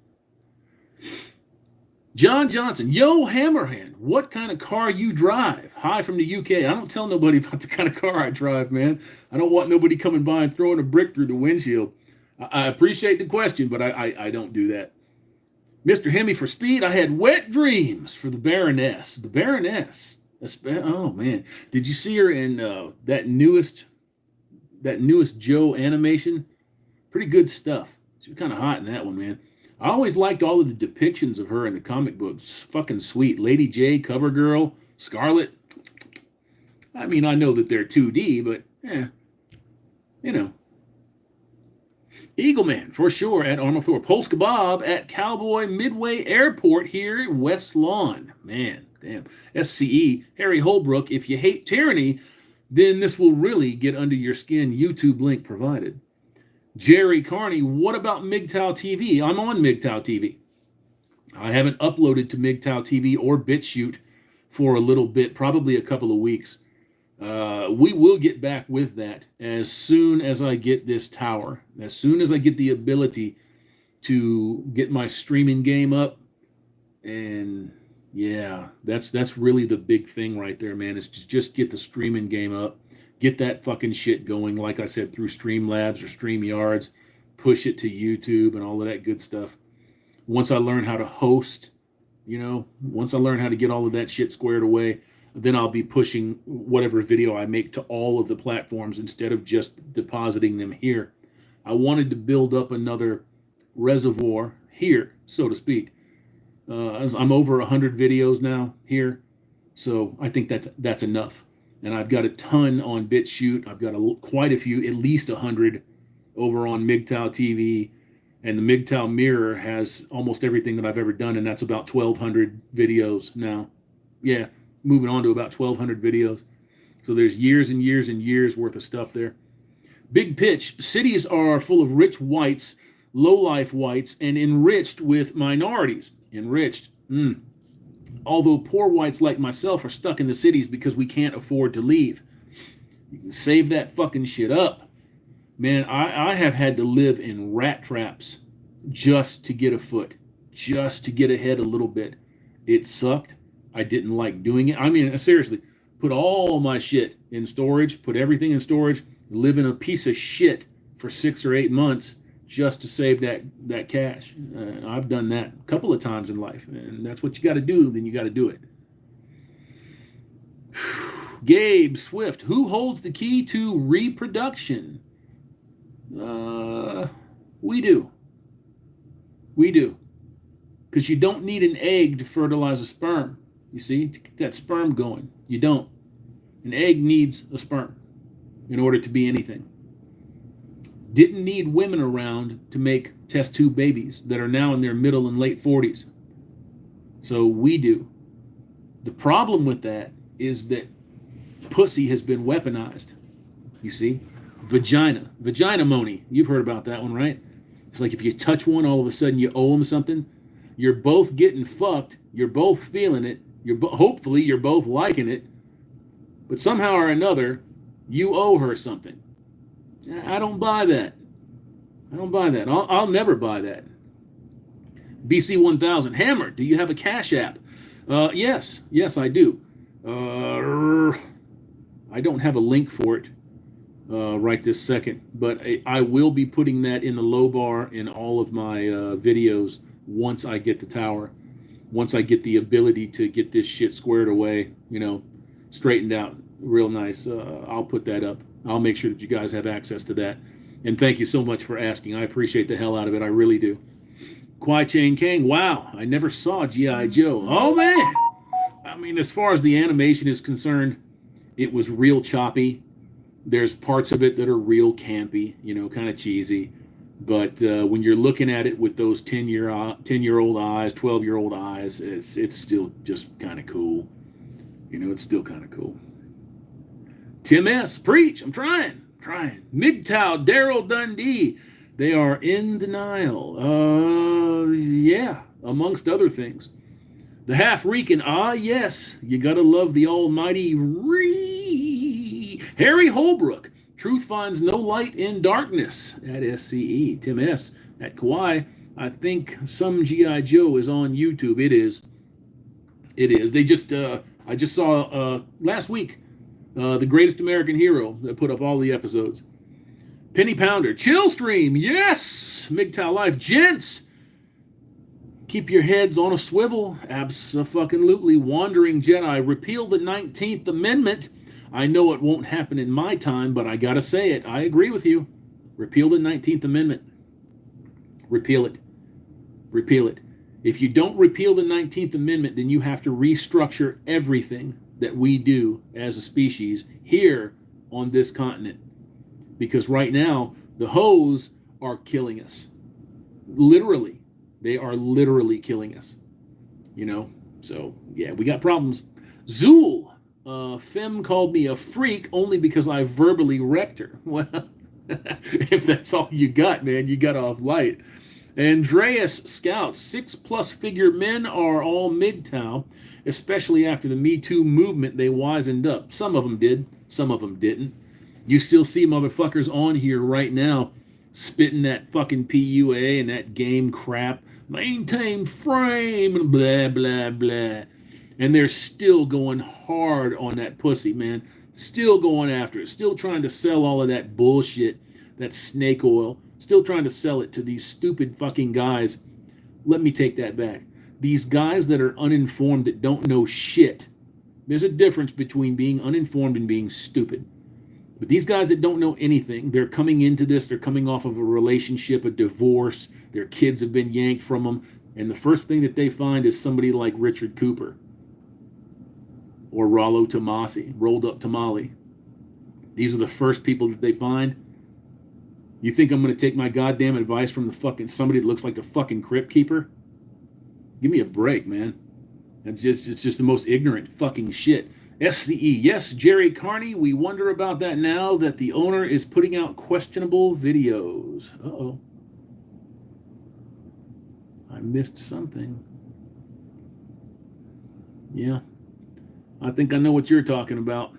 John Johnson. Yo, Hammerhand. What kind of car you drive? Hi from the UK. I don't tell nobody about the kind of car I drive, man. I don't want nobody coming by and throwing a brick through the windshield. I appreciate the question, but I don't do that. Mr. Hemi for Speed. I had wet dreams for the Baroness. The Baroness. Oh, man. Did you see her in that newest that newest Joe animation. Pretty good stuff. She was kind of hot in that one, man. I always liked all of the depictions of her in the comic books. Fucking sweet. Lady J, CoverGirl, Scarlet. I mean, I know that they're 2D, but you know. Eagleman, for sure, at Arnold Thor. Polska Bob at Cowboy Midway Airport here in West Lawn. Man, damn. SCE, Harry Holbrook, if you hate tyranny, then this will really get under your skin. YouTube link provided. Jerry Carney, what about MGTOW TV? I'm on MGTOW TV. I haven't uploaded to MGTOW TV or BitChute for a little bit, probably a couple of weeks. We will get back with that as soon as I get this tower, as soon as I get the ability to get my streaming game up. And yeah, that's really the big thing right there, man, is to just get the streaming game up, get that fucking shit going, like I said, through Streamlabs or StreamYards, push it to YouTube and all of that good stuff. Once I learn how to host, once I learn how to get all of that shit squared away, then I'll be pushing whatever video I make to all of the platforms instead of just depositing them here. I wanted to build up another reservoir here, so to speak. As I'm over 100 videos now here, so I think that's enough. And I've got a ton on BitChute. I've got quite a few, at least 100 over on MGTOW TV. And the MGTOW Mirror has almost everything that I've ever done, and that's about 1,200 videos now. Yeah, moving on to about 1,200 videos. So there's years and years and years worth of stuff there. Big pitch. Cities are full of rich whites, low-life whites, and enriched with minorities. Enriched. Although poor whites like myself are stuck in the cities because we can't afford to leave. You can save that fucking shit up. Man, I have had to live in rat traps just to get a foot, just to get ahead a little bit. It sucked. I didn't like doing it. I mean, seriously, put all my shit in storage, put everything in storage, live in a piece of shit for 6 or 8 months just to save that cash. I've done that a couple of times in life, and that's what you got to do. Then you got to do it. Gabe Swift, who holds the key to reproduction? We do. We do. Because you don't need an egg to fertilize a sperm. You see, to get that sperm going. You don't. An egg needs a sperm in order to be anything. Didn't need women around to make test tube babies that are now in their middle and late 40s. So we do. The problem with that is that pussy has been weaponized. You see? Vagina money. You've heard about that one, right? It's like if you touch one, all of a sudden you owe them something. You're both getting fucked. You're both feeling it. Hopefully you're both liking it. But somehow or another, you owe her something. I don't buy that. I don't buy that. I'll never buy that. BC 1000. Hammer, do you have a Cash App? Yes, I do. I don't have a link for it right this second, but I will be putting that in the low bar in all of my videos once I get the tower, once I get the ability to get this shit squared away, straightened out real nice. I'll put that up. I'll make sure that you guys have access to that. And thank you so much for asking. I appreciate the hell out of it. I really do. Kwai Chang Kang. Wow, I never saw G.I. Joe. Oh, man. I mean, as far as the animation is concerned, it was real choppy. There's parts of it that are real campy, kind of cheesy. But when you're looking at it with those 10-year-old eyes, 12-year-old eyes, it's still just kind of cool. It's still kind of cool. Tim S. Preach. I'm trying. MGTOW, Daryl Dundee. They are in denial. Yeah, amongst other things. The Half-Rican. Yes. You got to love the almighty Harry Holbrook. Truth finds no light in darkness at SCE. Tim S. at Kauai. I think some G.I. Joe is on YouTube. It is. They just, I just saw last week, The Greatest American Hero that put up all the episodes. Penny Pounder. Chillstream. Yes. MGTOW Life. Gents. Keep your heads on a swivel. Abso-fucking-lutely. Wandering Jedi. Repeal the 19th Amendment. I know it won't happen in my time, but I got to say it. I agree with you. Repeal the 19th Amendment. Repeal it. Repeal it. If you don't repeal the 19th Amendment, then you have to restructure everything that we do as a species here on this continent. Because right now, the hoes are killing us. Literally. They are literally killing us. You know? So, yeah, we got problems. Zool. Fem called me a freak only because I verbally wrecked her. Well, if that's all you got, man, you got off light. Andreas Scout, 6+ figure men are all MGTOW, especially after the Me Too movement, they wisened up. Some of them did, some of them didn't. You still see motherfuckers on here right now spitting that fucking PUA and that game crap. Maintain frame and blah, blah, blah. And they're still going hard on that pussy, man. Still going after it. Still trying to sell all of that bullshit, that snake oil. Still trying to sell it to these stupid fucking guys. Let me take that back. These guys that are uninformed, that don't know shit. There's a difference between being uninformed and being stupid. But these guys that don't know anything, they're coming into this, they're coming off of a relationship, a divorce, their kids have been yanked from them, and the first thing that they find is somebody like Richard Cooper or Rollo Tomasi, rolled up tamale. These are the first people that they find. You think I'm going to take my goddamn advice from the fucking somebody that looks like the fucking crypt keeper? Give me a break, man. It's just the most ignorant fucking shit. SCE, yes, Jerry Carney, we wonder about that now that the owner is putting out questionable videos. Uh-oh. I missed something. Yeah. I think I know what you're talking about.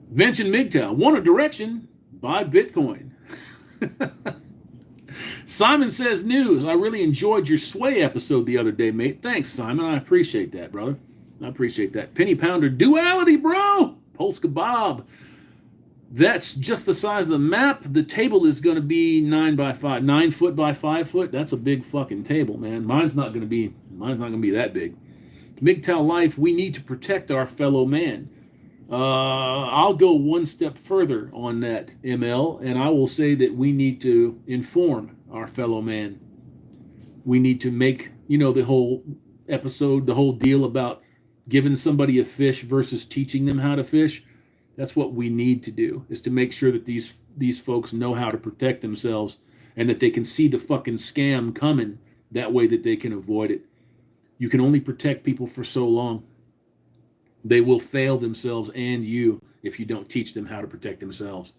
Vention MGTOW, want a direction? Buy Bitcoin. Simon says news. I really enjoyed your Sway episode the other day, mate. Thanks, Simon. I appreciate that, brother. I appreciate that. Penny Pounder duality, bro. Polska Bob. That's just the size of the map. The table is going to be 9 foot by 5 foot. That's a big fucking table, man. Mine's not going to be that big. MGTOW life, we need to protect our fellow man. I'll go one step further on that, ML, and I will say that we need to inform our fellow man. We need to make, the whole episode, the whole deal about giving somebody a fish versus teaching them how to fish. That's what we need to do, is to make sure that these folks know how to protect themselves and that they can see the fucking scam coming. That way that they can avoid it. You can only protect people for so long. They will fail themselves and you if you don't teach them how to protect themselves.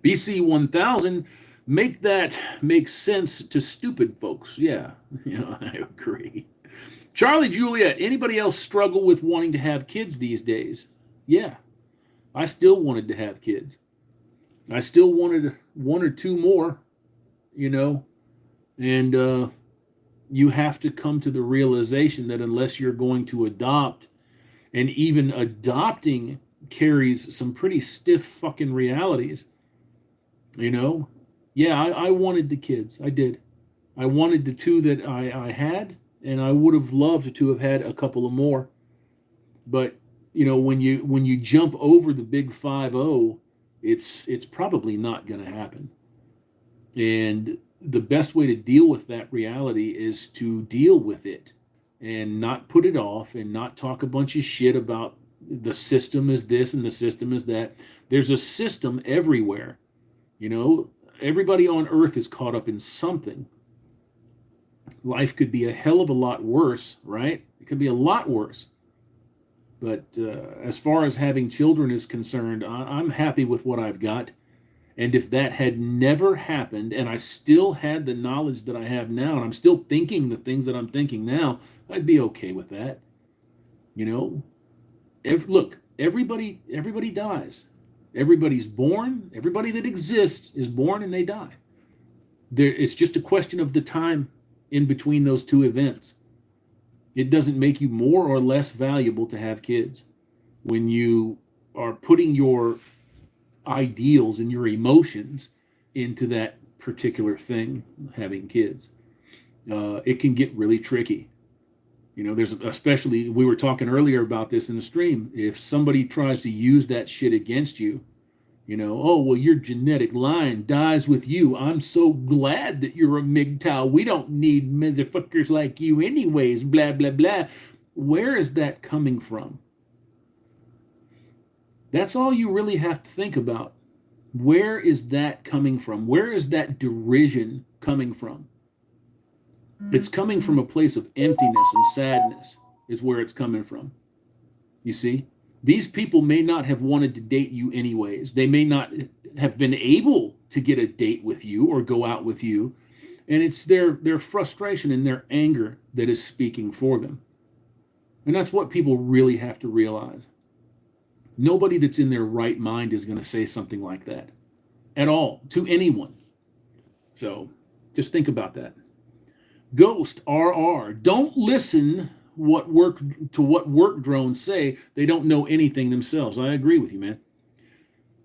BC 1000, make that make sense to stupid folks. Yeah, I agree. Charlie Juliet, anybody else struggle with wanting to have kids these days? Yeah, I still wanted to have kids. I still wanted one or two more, and you have to come to the realization that unless you're going to adopt, and even adopting carries some pretty stiff fucking realities, Yeah, I wanted the kids. I did. I wanted the two that I had, and I would have loved to have had a couple of more. But, when you jump over the big 5-0, it's probably not going to happen. And the best way to deal with that reality is to deal with it and not put it off and not talk a bunch of shit about the system is this and the system is that. There's a system everywhere. Everybody on earth is caught up in something. Life could be a hell of a lot worse, right? It could be a lot worse. But as far as having children is concerned, I'm happy with what I've got. And if that had never happened, and I still had the knowledge that I have now, and I'm still thinking the things that I'm thinking now, I'd be okay with that. Look, everybody dies. Everybody's born. Everybody that exists is born and they die. It's just a question of the time in between those two events. It doesn't make you more or less valuable to have kids. When you are putting your ideals and your emotions into that particular thing, having kids, it can get really tricky. You know, there's especially, we were talking earlier about this in the stream. If somebody tries to use that shit against you, you know, oh, well, your genetic line dies with you. I'm so glad that you're a MGTOW. We don't need motherfuckers like you anyways, blah, blah, blah. Where is that coming from? That's all you really have to think about. Where is that coming from? Where is that derision coming from? It's coming from a place of emptiness and sadness is where it's coming from. You see? These people may not have wanted to date you anyways. They may not have been able to get a date with you or go out with you. And it's their frustration and their anger that is speaking for them. And that's what people really have to realize. Nobody that's in their right mind is going to say something like that at all to anyone. So just think about that. Ghost RR, don't listen what work drones say. They don't know anything themselves. I agree with you, man.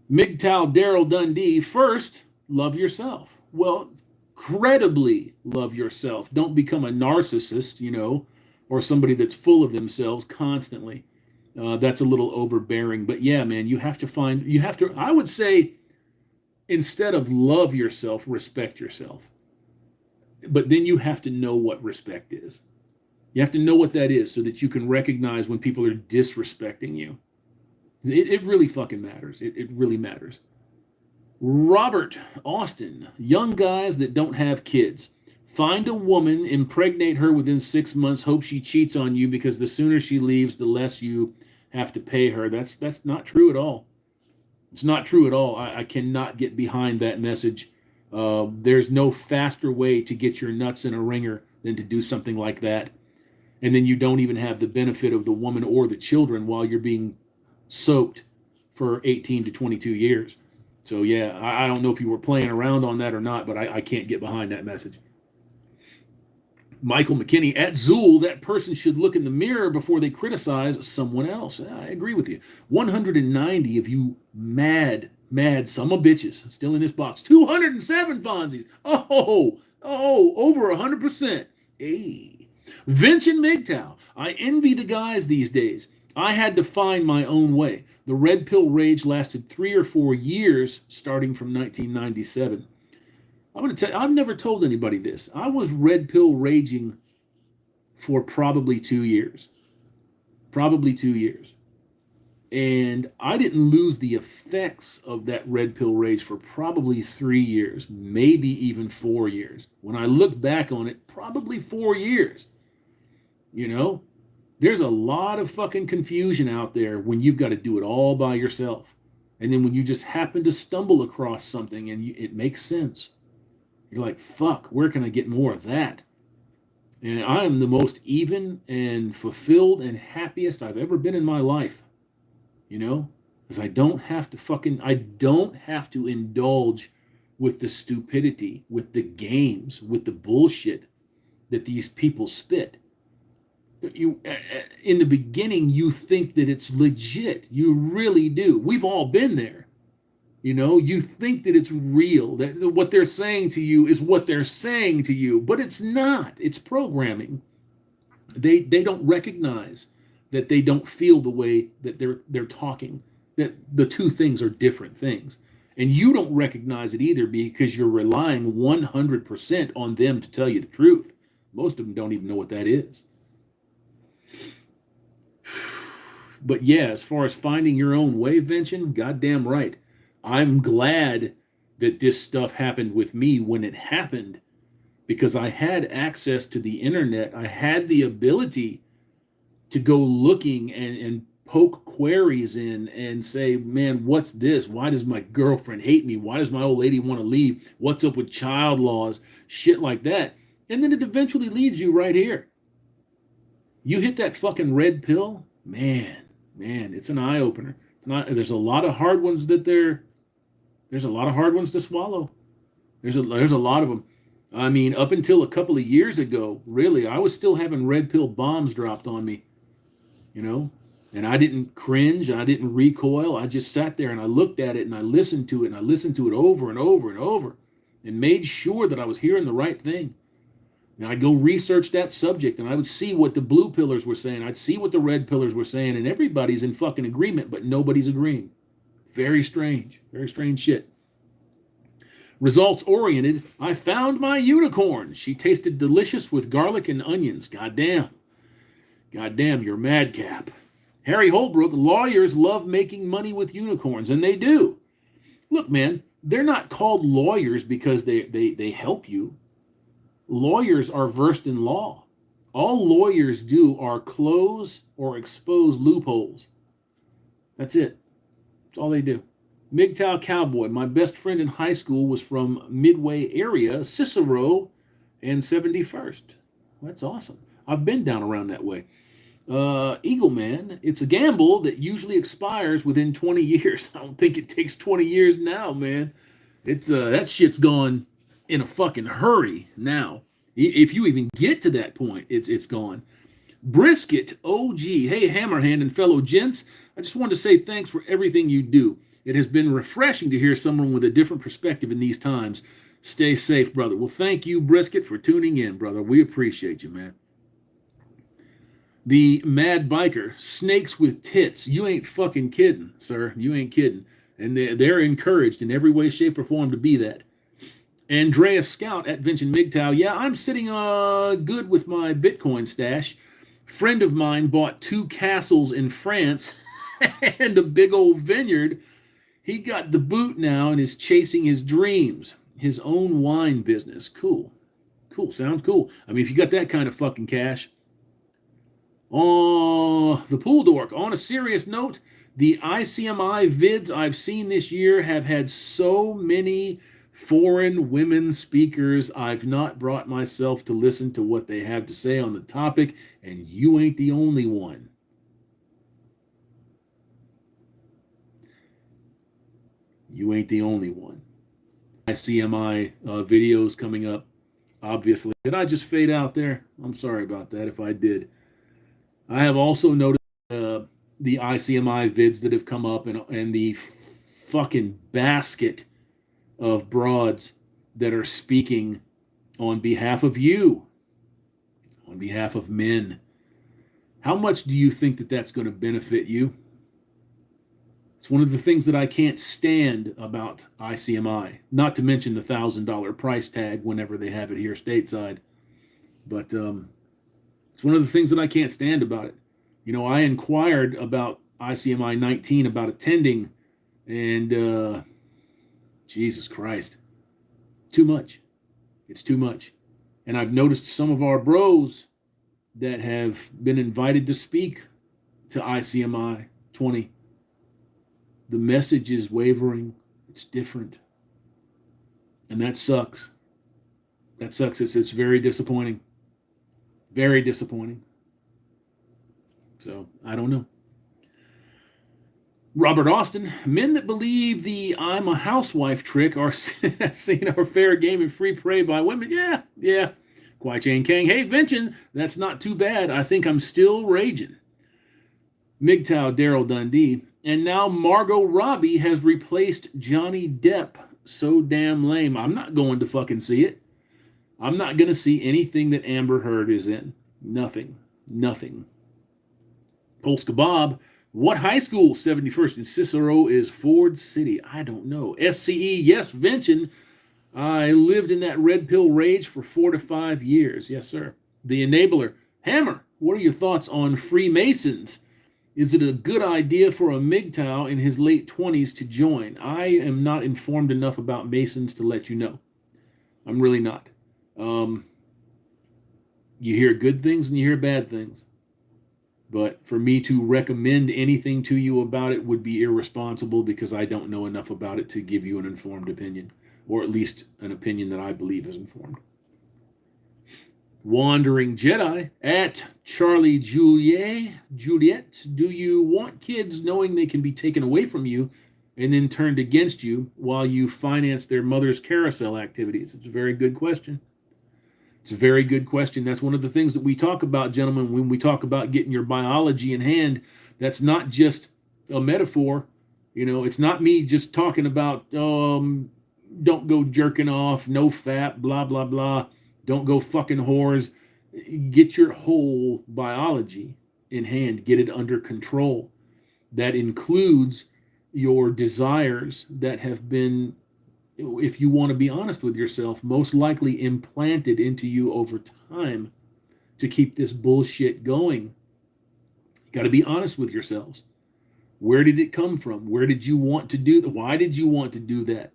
MGTOW Daryl Dundee, first, love yourself. Well, credibly love yourself. Don't become a narcissist, you know, or somebody that's full of themselves constantly. That's a little overbearing. But yeah, man, I would say, instead of love yourself, respect yourself. But then you have to know what respect is. You have to know what that is so that you can recognize when people are disrespecting you. It really fucking matters. It really matters. Robert Austin, young guys that don't have kids. Find a woman, impregnate her within 6 months, hope she cheats on you because the sooner she leaves, the less you have to pay her. That's not true at all. It's not true at all. I cannot get behind that message. There's no faster way to get your nuts in a ringer than to do something like that. And then you don't even have the benefit of the woman or the children while you're being soaked for 18 to 22 years. So yeah, I don't know if you were playing around on that or not, but I can't get behind that message. Michael McKinney, at Zool, that person should look in the mirror before they criticize someone else. I agree with you. 190 of you mad son of bitches still in this box. 207 Fonzies. Oh, over 100%. Hey. Vincent MGTOW, I envy the guys these days. I had to find my own way. The red pill rage lasted 3 or 4 years, starting from 1997. I'm going to tell you, I've never told anybody this. I was red pill raging for probably 2 years. Probably 2 years. And I didn't lose the effects of that red pill rage for probably 3 years, maybe even 4 years. When I look back on it, probably 4 years. You know, there's a lot of fucking confusion out there when you've got to do it all by yourself. And then when you just happen to stumble across something and it makes sense, you're like, fuck, where can I get more of that? And I am the most even and fulfilled and happiest I've ever been in my life. You know, because I don't have to indulge with the stupidity, with the games, with the bullshit that these people spit. You, in the beginning, you think that it's legit. You really do. We've all been there. You know, you think that it's real, that what they're saying to you is what they're saying to you, but it's not. It's programming. They don't recognize that they don't feel the way that they're talking, that the two things are different things. And you don't recognize it either because you're relying 100% on them to tell you the truth. Most of them don't even know what that is. But yeah, as far as finding your own way, Vincent, goddamn right. I'm glad that this stuff happened with me when it happened because I had access to the internet. I had the ability to go looking and poke queries in and say, man, what's this? Why does my girlfriend hate me? Why does my old lady want to leave? What's up with child laws? Shit like that. And then it eventually leads you right here. You hit that fucking red pill, man, it's an eye opener. It's not. There's a lot of hard ones there's a lot of hard ones to swallow. There's a lot of them. I mean, up until a couple of years ago, really, I was still having red pill bombs dropped on me, you know, and I didn't cringe. I didn't recoil. I just sat there and I looked at it and I listened to it and I listened to it over and over and over and made sure that I was hearing the right thing. And I'd go research that subject, and I would see what the blue pillars were saying. I'd see what the red pillars were saying, and everybody's in fucking agreement, but nobody's agreeing. Very strange shit. Results oriented. I found my unicorn. She tasted delicious with garlic and onions. Goddamn, you're madcap. Harry Holbrook. Lawyers love making money with unicorns, and they do. Look, man, they're not called lawyers because they help you. Lawyers are versed in law. All lawyers do are close or expose loopholes. That's it. That's all they do. MGTOW Cowboy. My best friend in high school was from Midway area, Cicero and 71st. That's awesome. I've been down around that way. Eagle Man. It's a gamble that usually expires within 20 years. I don't think it takes 20 years now, man. It's that shit's gone in a fucking hurry now. If you even get to that point, it's gone. Brisket OG. Hey, Hammerhand and fellow gents. I just wanted to say thanks for everything you do. It has been refreshing to hear someone with a different perspective in these times. Stay safe, brother. Well, thank you, Brisket, for tuning in, brother. We appreciate you, man. The Mad Biker. Snakes with tits. You ain't fucking kidding, sir. You ain't kidding. And they're encouraged in every way, shape, or form to be that. Andreas Scout at Vincent MGTOW. Yeah, I'm sitting good with my Bitcoin stash. Friend of mine bought 2 castles in France and a big old vineyard. He got the boot now and is chasing his dreams. His own wine business. Cool. Sounds cool. I mean, if you got that kind of fucking cash. Oh, the Pool Dork. On a serious note, the ICMI vids I've seen this year have had so many foreign women speakers. I've not brought myself to listen to what they have to say on the topic, and you ain't the only one. You ain't the only one. ICMI videos coming up, obviously. Did I just fade out there? I'm sorry about that if I did. I have also noticed the ICMI vids that have come up and the fucking basket of broads that are speaking on behalf of you, on behalf of men. How much do you think that that's going to benefit you? It's one of the things that I can't stand about ICMI, not to mention the $1,000 price tag whenever they have it here stateside. But it's one of the things that I can't stand about it. You know, I inquired about ICMI 19 about attending, and Jesus Christ, too much. It's too much. And I've noticed some of our bros that have been invited to speak to ICMI 20. The message is wavering. It's different. And that sucks. That sucks. It's very disappointing. Very disappointing. So, I don't know. Robert Austin. Men that believe the I'm a housewife trick are seen are fair game and free prey by women. Yeah. Kwai Chain Kang. Hey, Vincent, that's not too bad. I think I'm still raging. MGTOW Daryl Dundee. And now Margot Robbie has replaced Johnny Depp. So damn lame. I'm not going to fucking see it. I'm not going to see anything that Amber Heard is in. Nothing. Polska Bob. What high school 71st in Cicero is Ford City? I don't know. SCE. Yes, Vincent. I lived in that red pill rage for 4 to 5 years. Yes, sir. The Enabler. Hammer. What are your thoughts on Freemasons? Is it a good idea for a MGTOW in his late 20s to join? I am not informed enough about Masons to let you know. I'm really not. You hear good things and you hear bad things. But for me to recommend anything to you about it would be irresponsible because I don't know enough about it to give you an informed opinion, or at least an opinion that I believe is informed. Wandering Jedi at Charlie Juliet. Do you want kids knowing they can be taken away from you and then turned against you while you finance their mother's carousel activities? It's a very good question. That's one of the things that we talk about, gentlemen, when we talk about getting your biology in hand. That's not just a metaphor. You know, it's not me just talking about don't go jerking off, no fat, blah, blah, blah. Don't go fucking whores. Get your whole biology in hand. Get it under control. That includes your desires that have been, if you want to be honest with yourself, most likely implanted into you over time to keep this bullshit going. You got to be honest with yourselves. Where did it come from? Where did you want to do that? Why did you want to do that?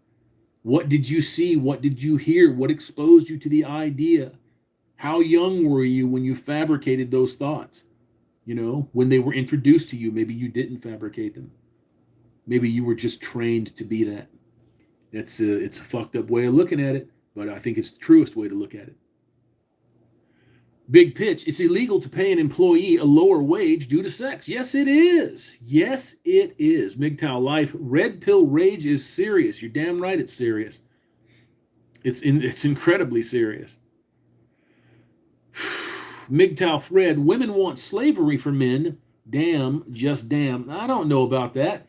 What did you see? What did you hear? What exposed you to the idea? How young were you when you fabricated those thoughts? You know, when they were introduced to you, maybe you didn't fabricate them. Maybe you were just trained to be that. It's a fucked up way of looking at it, but I think it's the truest way to look at it. Big pitch. It's illegal to pay an employee a lower wage due to sex. Yes, it is. Yes, it is. MGTOW Life. Red pill rage is serious. You're damn right it's serious. It's incredibly serious. MGTOW thread. Women want slavery for men. Damn, just damn. I don't know about that.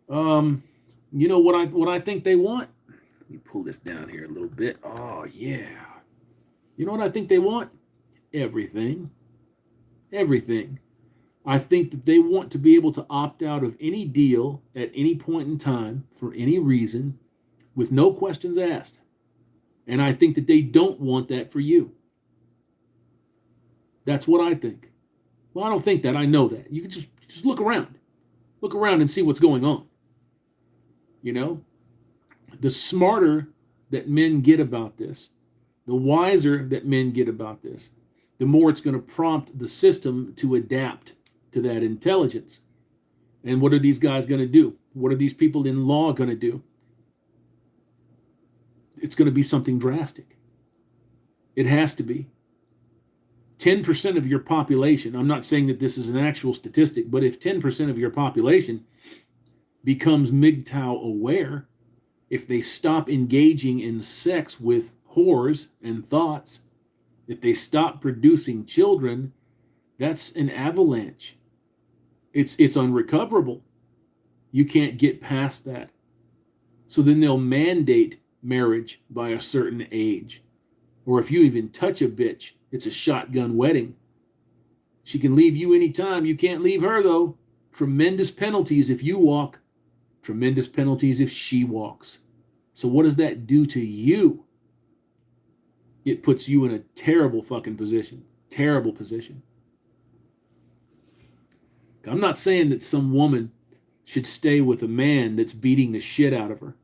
You know what I think they want? Let me pull this down here a little bit. Oh, yeah. You know what I think they want? Everything. Everything. I think that they want to be able to opt out of any deal at any point in time for any reason with no questions asked. And I think that they don't want that for you. That's what I think. Well, I don't think that. I know that. You can just look around. Look around and see what's going on. You know? The smarter that men get about this, the wiser that men get about this, the more it's going to prompt the system to adapt to that intelligence. And what are these guys going to do? What are these people in law going to do? It's going to be something drastic. It has to be. 10% of your population, I'm not saying that this is an actual statistic, but if 10% of your population becomes MGTOW aware, if they stop engaging in sex with whores and thoughts, if they stop producing children, that's an avalanche. It's unrecoverable. You can't get past that. So then they'll mandate marriage by a certain age. Or if you even touch a bitch, it's a shotgun wedding. She can leave you anytime. You can't leave her, though. Tremendous penalties if you walk. Tremendous penalties if she walks. So what does that do to you? It puts you in a terrible fucking position. Terrible position. I'm not saying that some woman should stay with a man that's beating the shit out of her.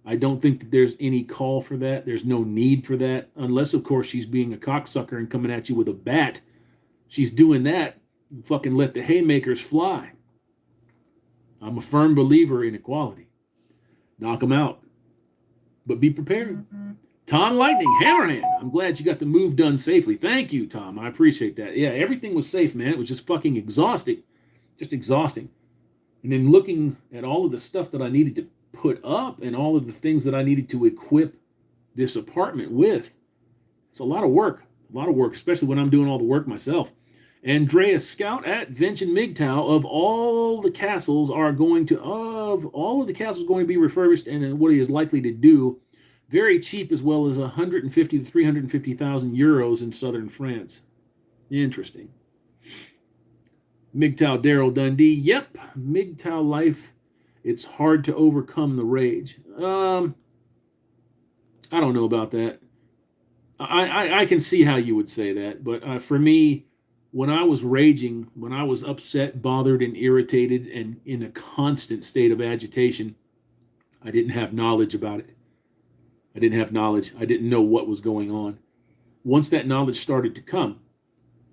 I don't think that there's any call for that. There's no need for that. Unless, of course, she's being a cocksucker and coming at you with a bat. She's doing that. Fucking let the haymakers fly. I'm a firm believer in equality. Knock them out. But be prepared. Tom Lightning, Hammerhand. I'm glad you got the move done safely. Thank you, Tom. I appreciate that. Yeah, everything was safe, man. It was just fucking exhausting. Just exhausting. And then looking at all of the stuff that I needed to put up and all of the things that I needed to equip this apartment with. It's a lot of work. A lot of work, especially when I'm doing all the work myself. Andreas Scout at Vention MGTOW, of all the castles going to be refurbished, and what he is likely to do, very cheap, as well as 150 to 350,000 euros in southern France. Interesting. MGTOW Daryl Dundee. Yep, MGTOW Life. It's hard to overcome the rage. I don't know about that. I can see how you would say that, but for me, when I was raging, when I was upset, bothered, and irritated, and in a constant state of agitation, I didn't have knowledge about it. I didn't have knowledge. I didn't know what was going on. Once that knowledge started to come,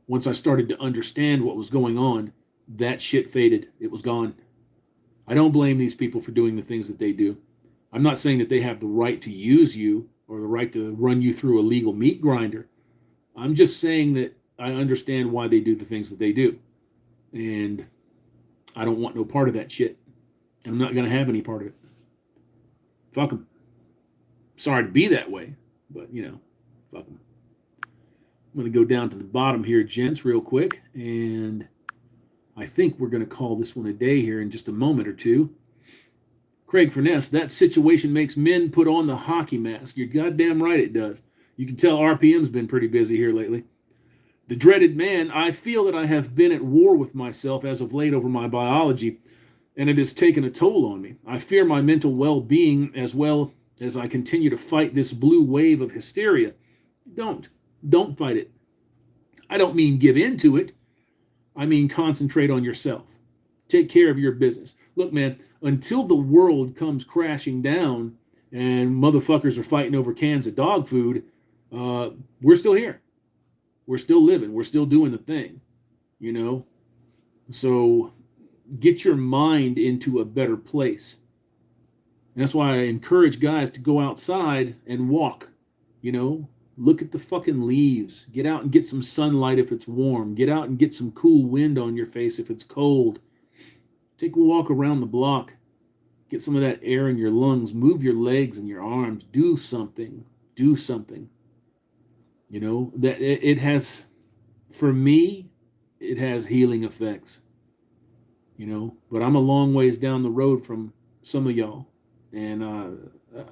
once I started to understand what was going on, that shit faded. It was gone. I don't blame these people for doing the things that they do. I'm not saying that they have the right to use you or the right to run you through a legal meat grinder. I'm just saying that I understand why they do the things that they do. And I don't want no part of that shit. And I'm not going to have any part of it. Fuck them. Sorry to be that way, but, you know, fuck them. I'm going to go down to the bottom here, gents, real quick. And I think we're going to call this one a day here in just a moment or two. Craig Furness, that situation makes men put on the hockey mask. You're goddamn right it does. You can tell RPM's been pretty busy here lately. The dreaded man, I feel that I have been at war with myself as of late over my biology, and it has taken a toll on me. I fear my mental well-being as well as I continue to fight this blue wave of hysteria. Don't fight it. I don't mean give in to it. I mean concentrate on yourself. Take care of your business. Look, man, until the world comes crashing down and motherfuckers are fighting over cans of dog food, we're still here. We're still living. We're still doing the thing, you know? So get your mind into a better place. And that's why I encourage guys to go outside and walk, you know? Look at the fucking leaves. Get out and get some sunlight if it's warm. Get out and get some cool wind on your face if it's cold. Take a walk around the block. Get some of that air in your lungs. Move your legs and your arms. Do something. Do something. You know, that it has, for me, it has healing effects. You know, but I'm a long ways down the road from some of y'all. And I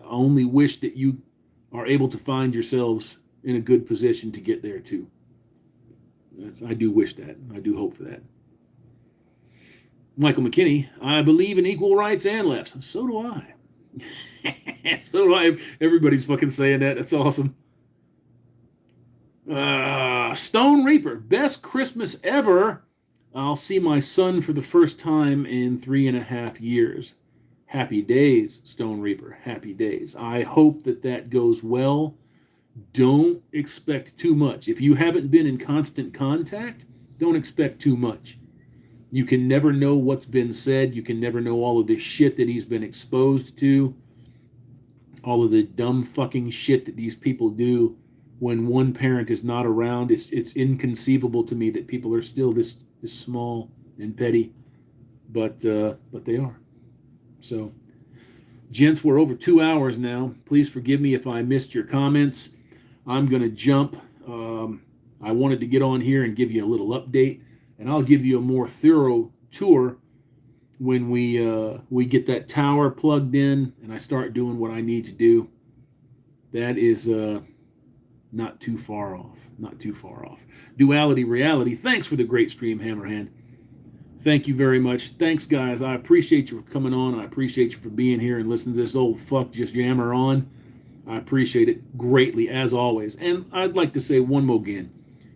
only wish that you are able to find yourselves in a good position to get there too. I do wish that. I do hope for that. Michael McKinney, I believe in equal rights and lefts. So do I. So do I. Everybody's fucking saying that. That's awesome. Stone Reaper, best Christmas ever. I'll see my son for the first time in 3.5 years. Happy days, Stone Reaper. Happy days. I hope that goes well. Don't expect too much. If you haven't been in constant contact, don't expect too much. You can never know what's been said. You can never know all of the shit that he's been exposed to. All of the dumb fucking shit that these people do when one parent is not around. It's inconceivable to me that people are still this small and petty. But they are. So, gents, we're over 2 hours now. Please forgive me if I missed your comments. I'm going to jump. I wanted to get on here and give you a little update, and I'll give you a more thorough tour when we get that tower plugged in and I start doing what I need to do. That is not too far off. Not too far off. Duality Reality, thanks for the great stream, Hammerhand. Thank you very much. Thanks, guys. I appreciate you for coming on. I appreciate you for being here and listening to this old fuck just yammer on. I appreciate it greatly, as always. And I'd like to say one more again.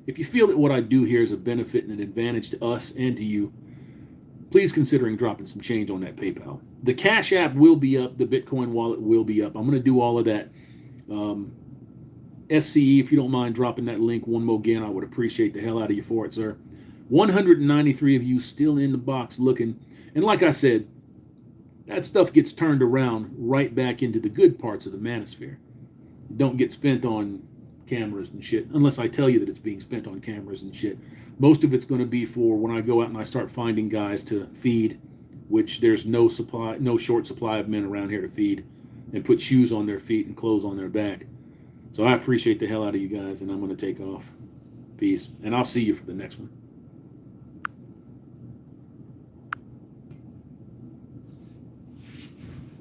If you feel that what I do here is a benefit and an advantage to us and to you, please considering dropping some change on that PayPal. The Cash App will be up. The Bitcoin wallet will be up. I'm going to do all of that. SCE, if you don't mind dropping that link one more again, I would appreciate the hell out of you for it, sir. 193 of you still in the box looking. And like I said, that stuff gets turned around right back into the good parts of the manosphere. Don't get spent on cameras and shit, unless I tell you that it's being spent on cameras and shit. Most of it's going to be for when I go out and I start finding guys to feed, which there's no short supply of men around here to feed, and put shoes on their feet and clothes on their back. So I appreciate the hell out of you guys, and I'm going to take off. Peace. And I'll see you for the next one.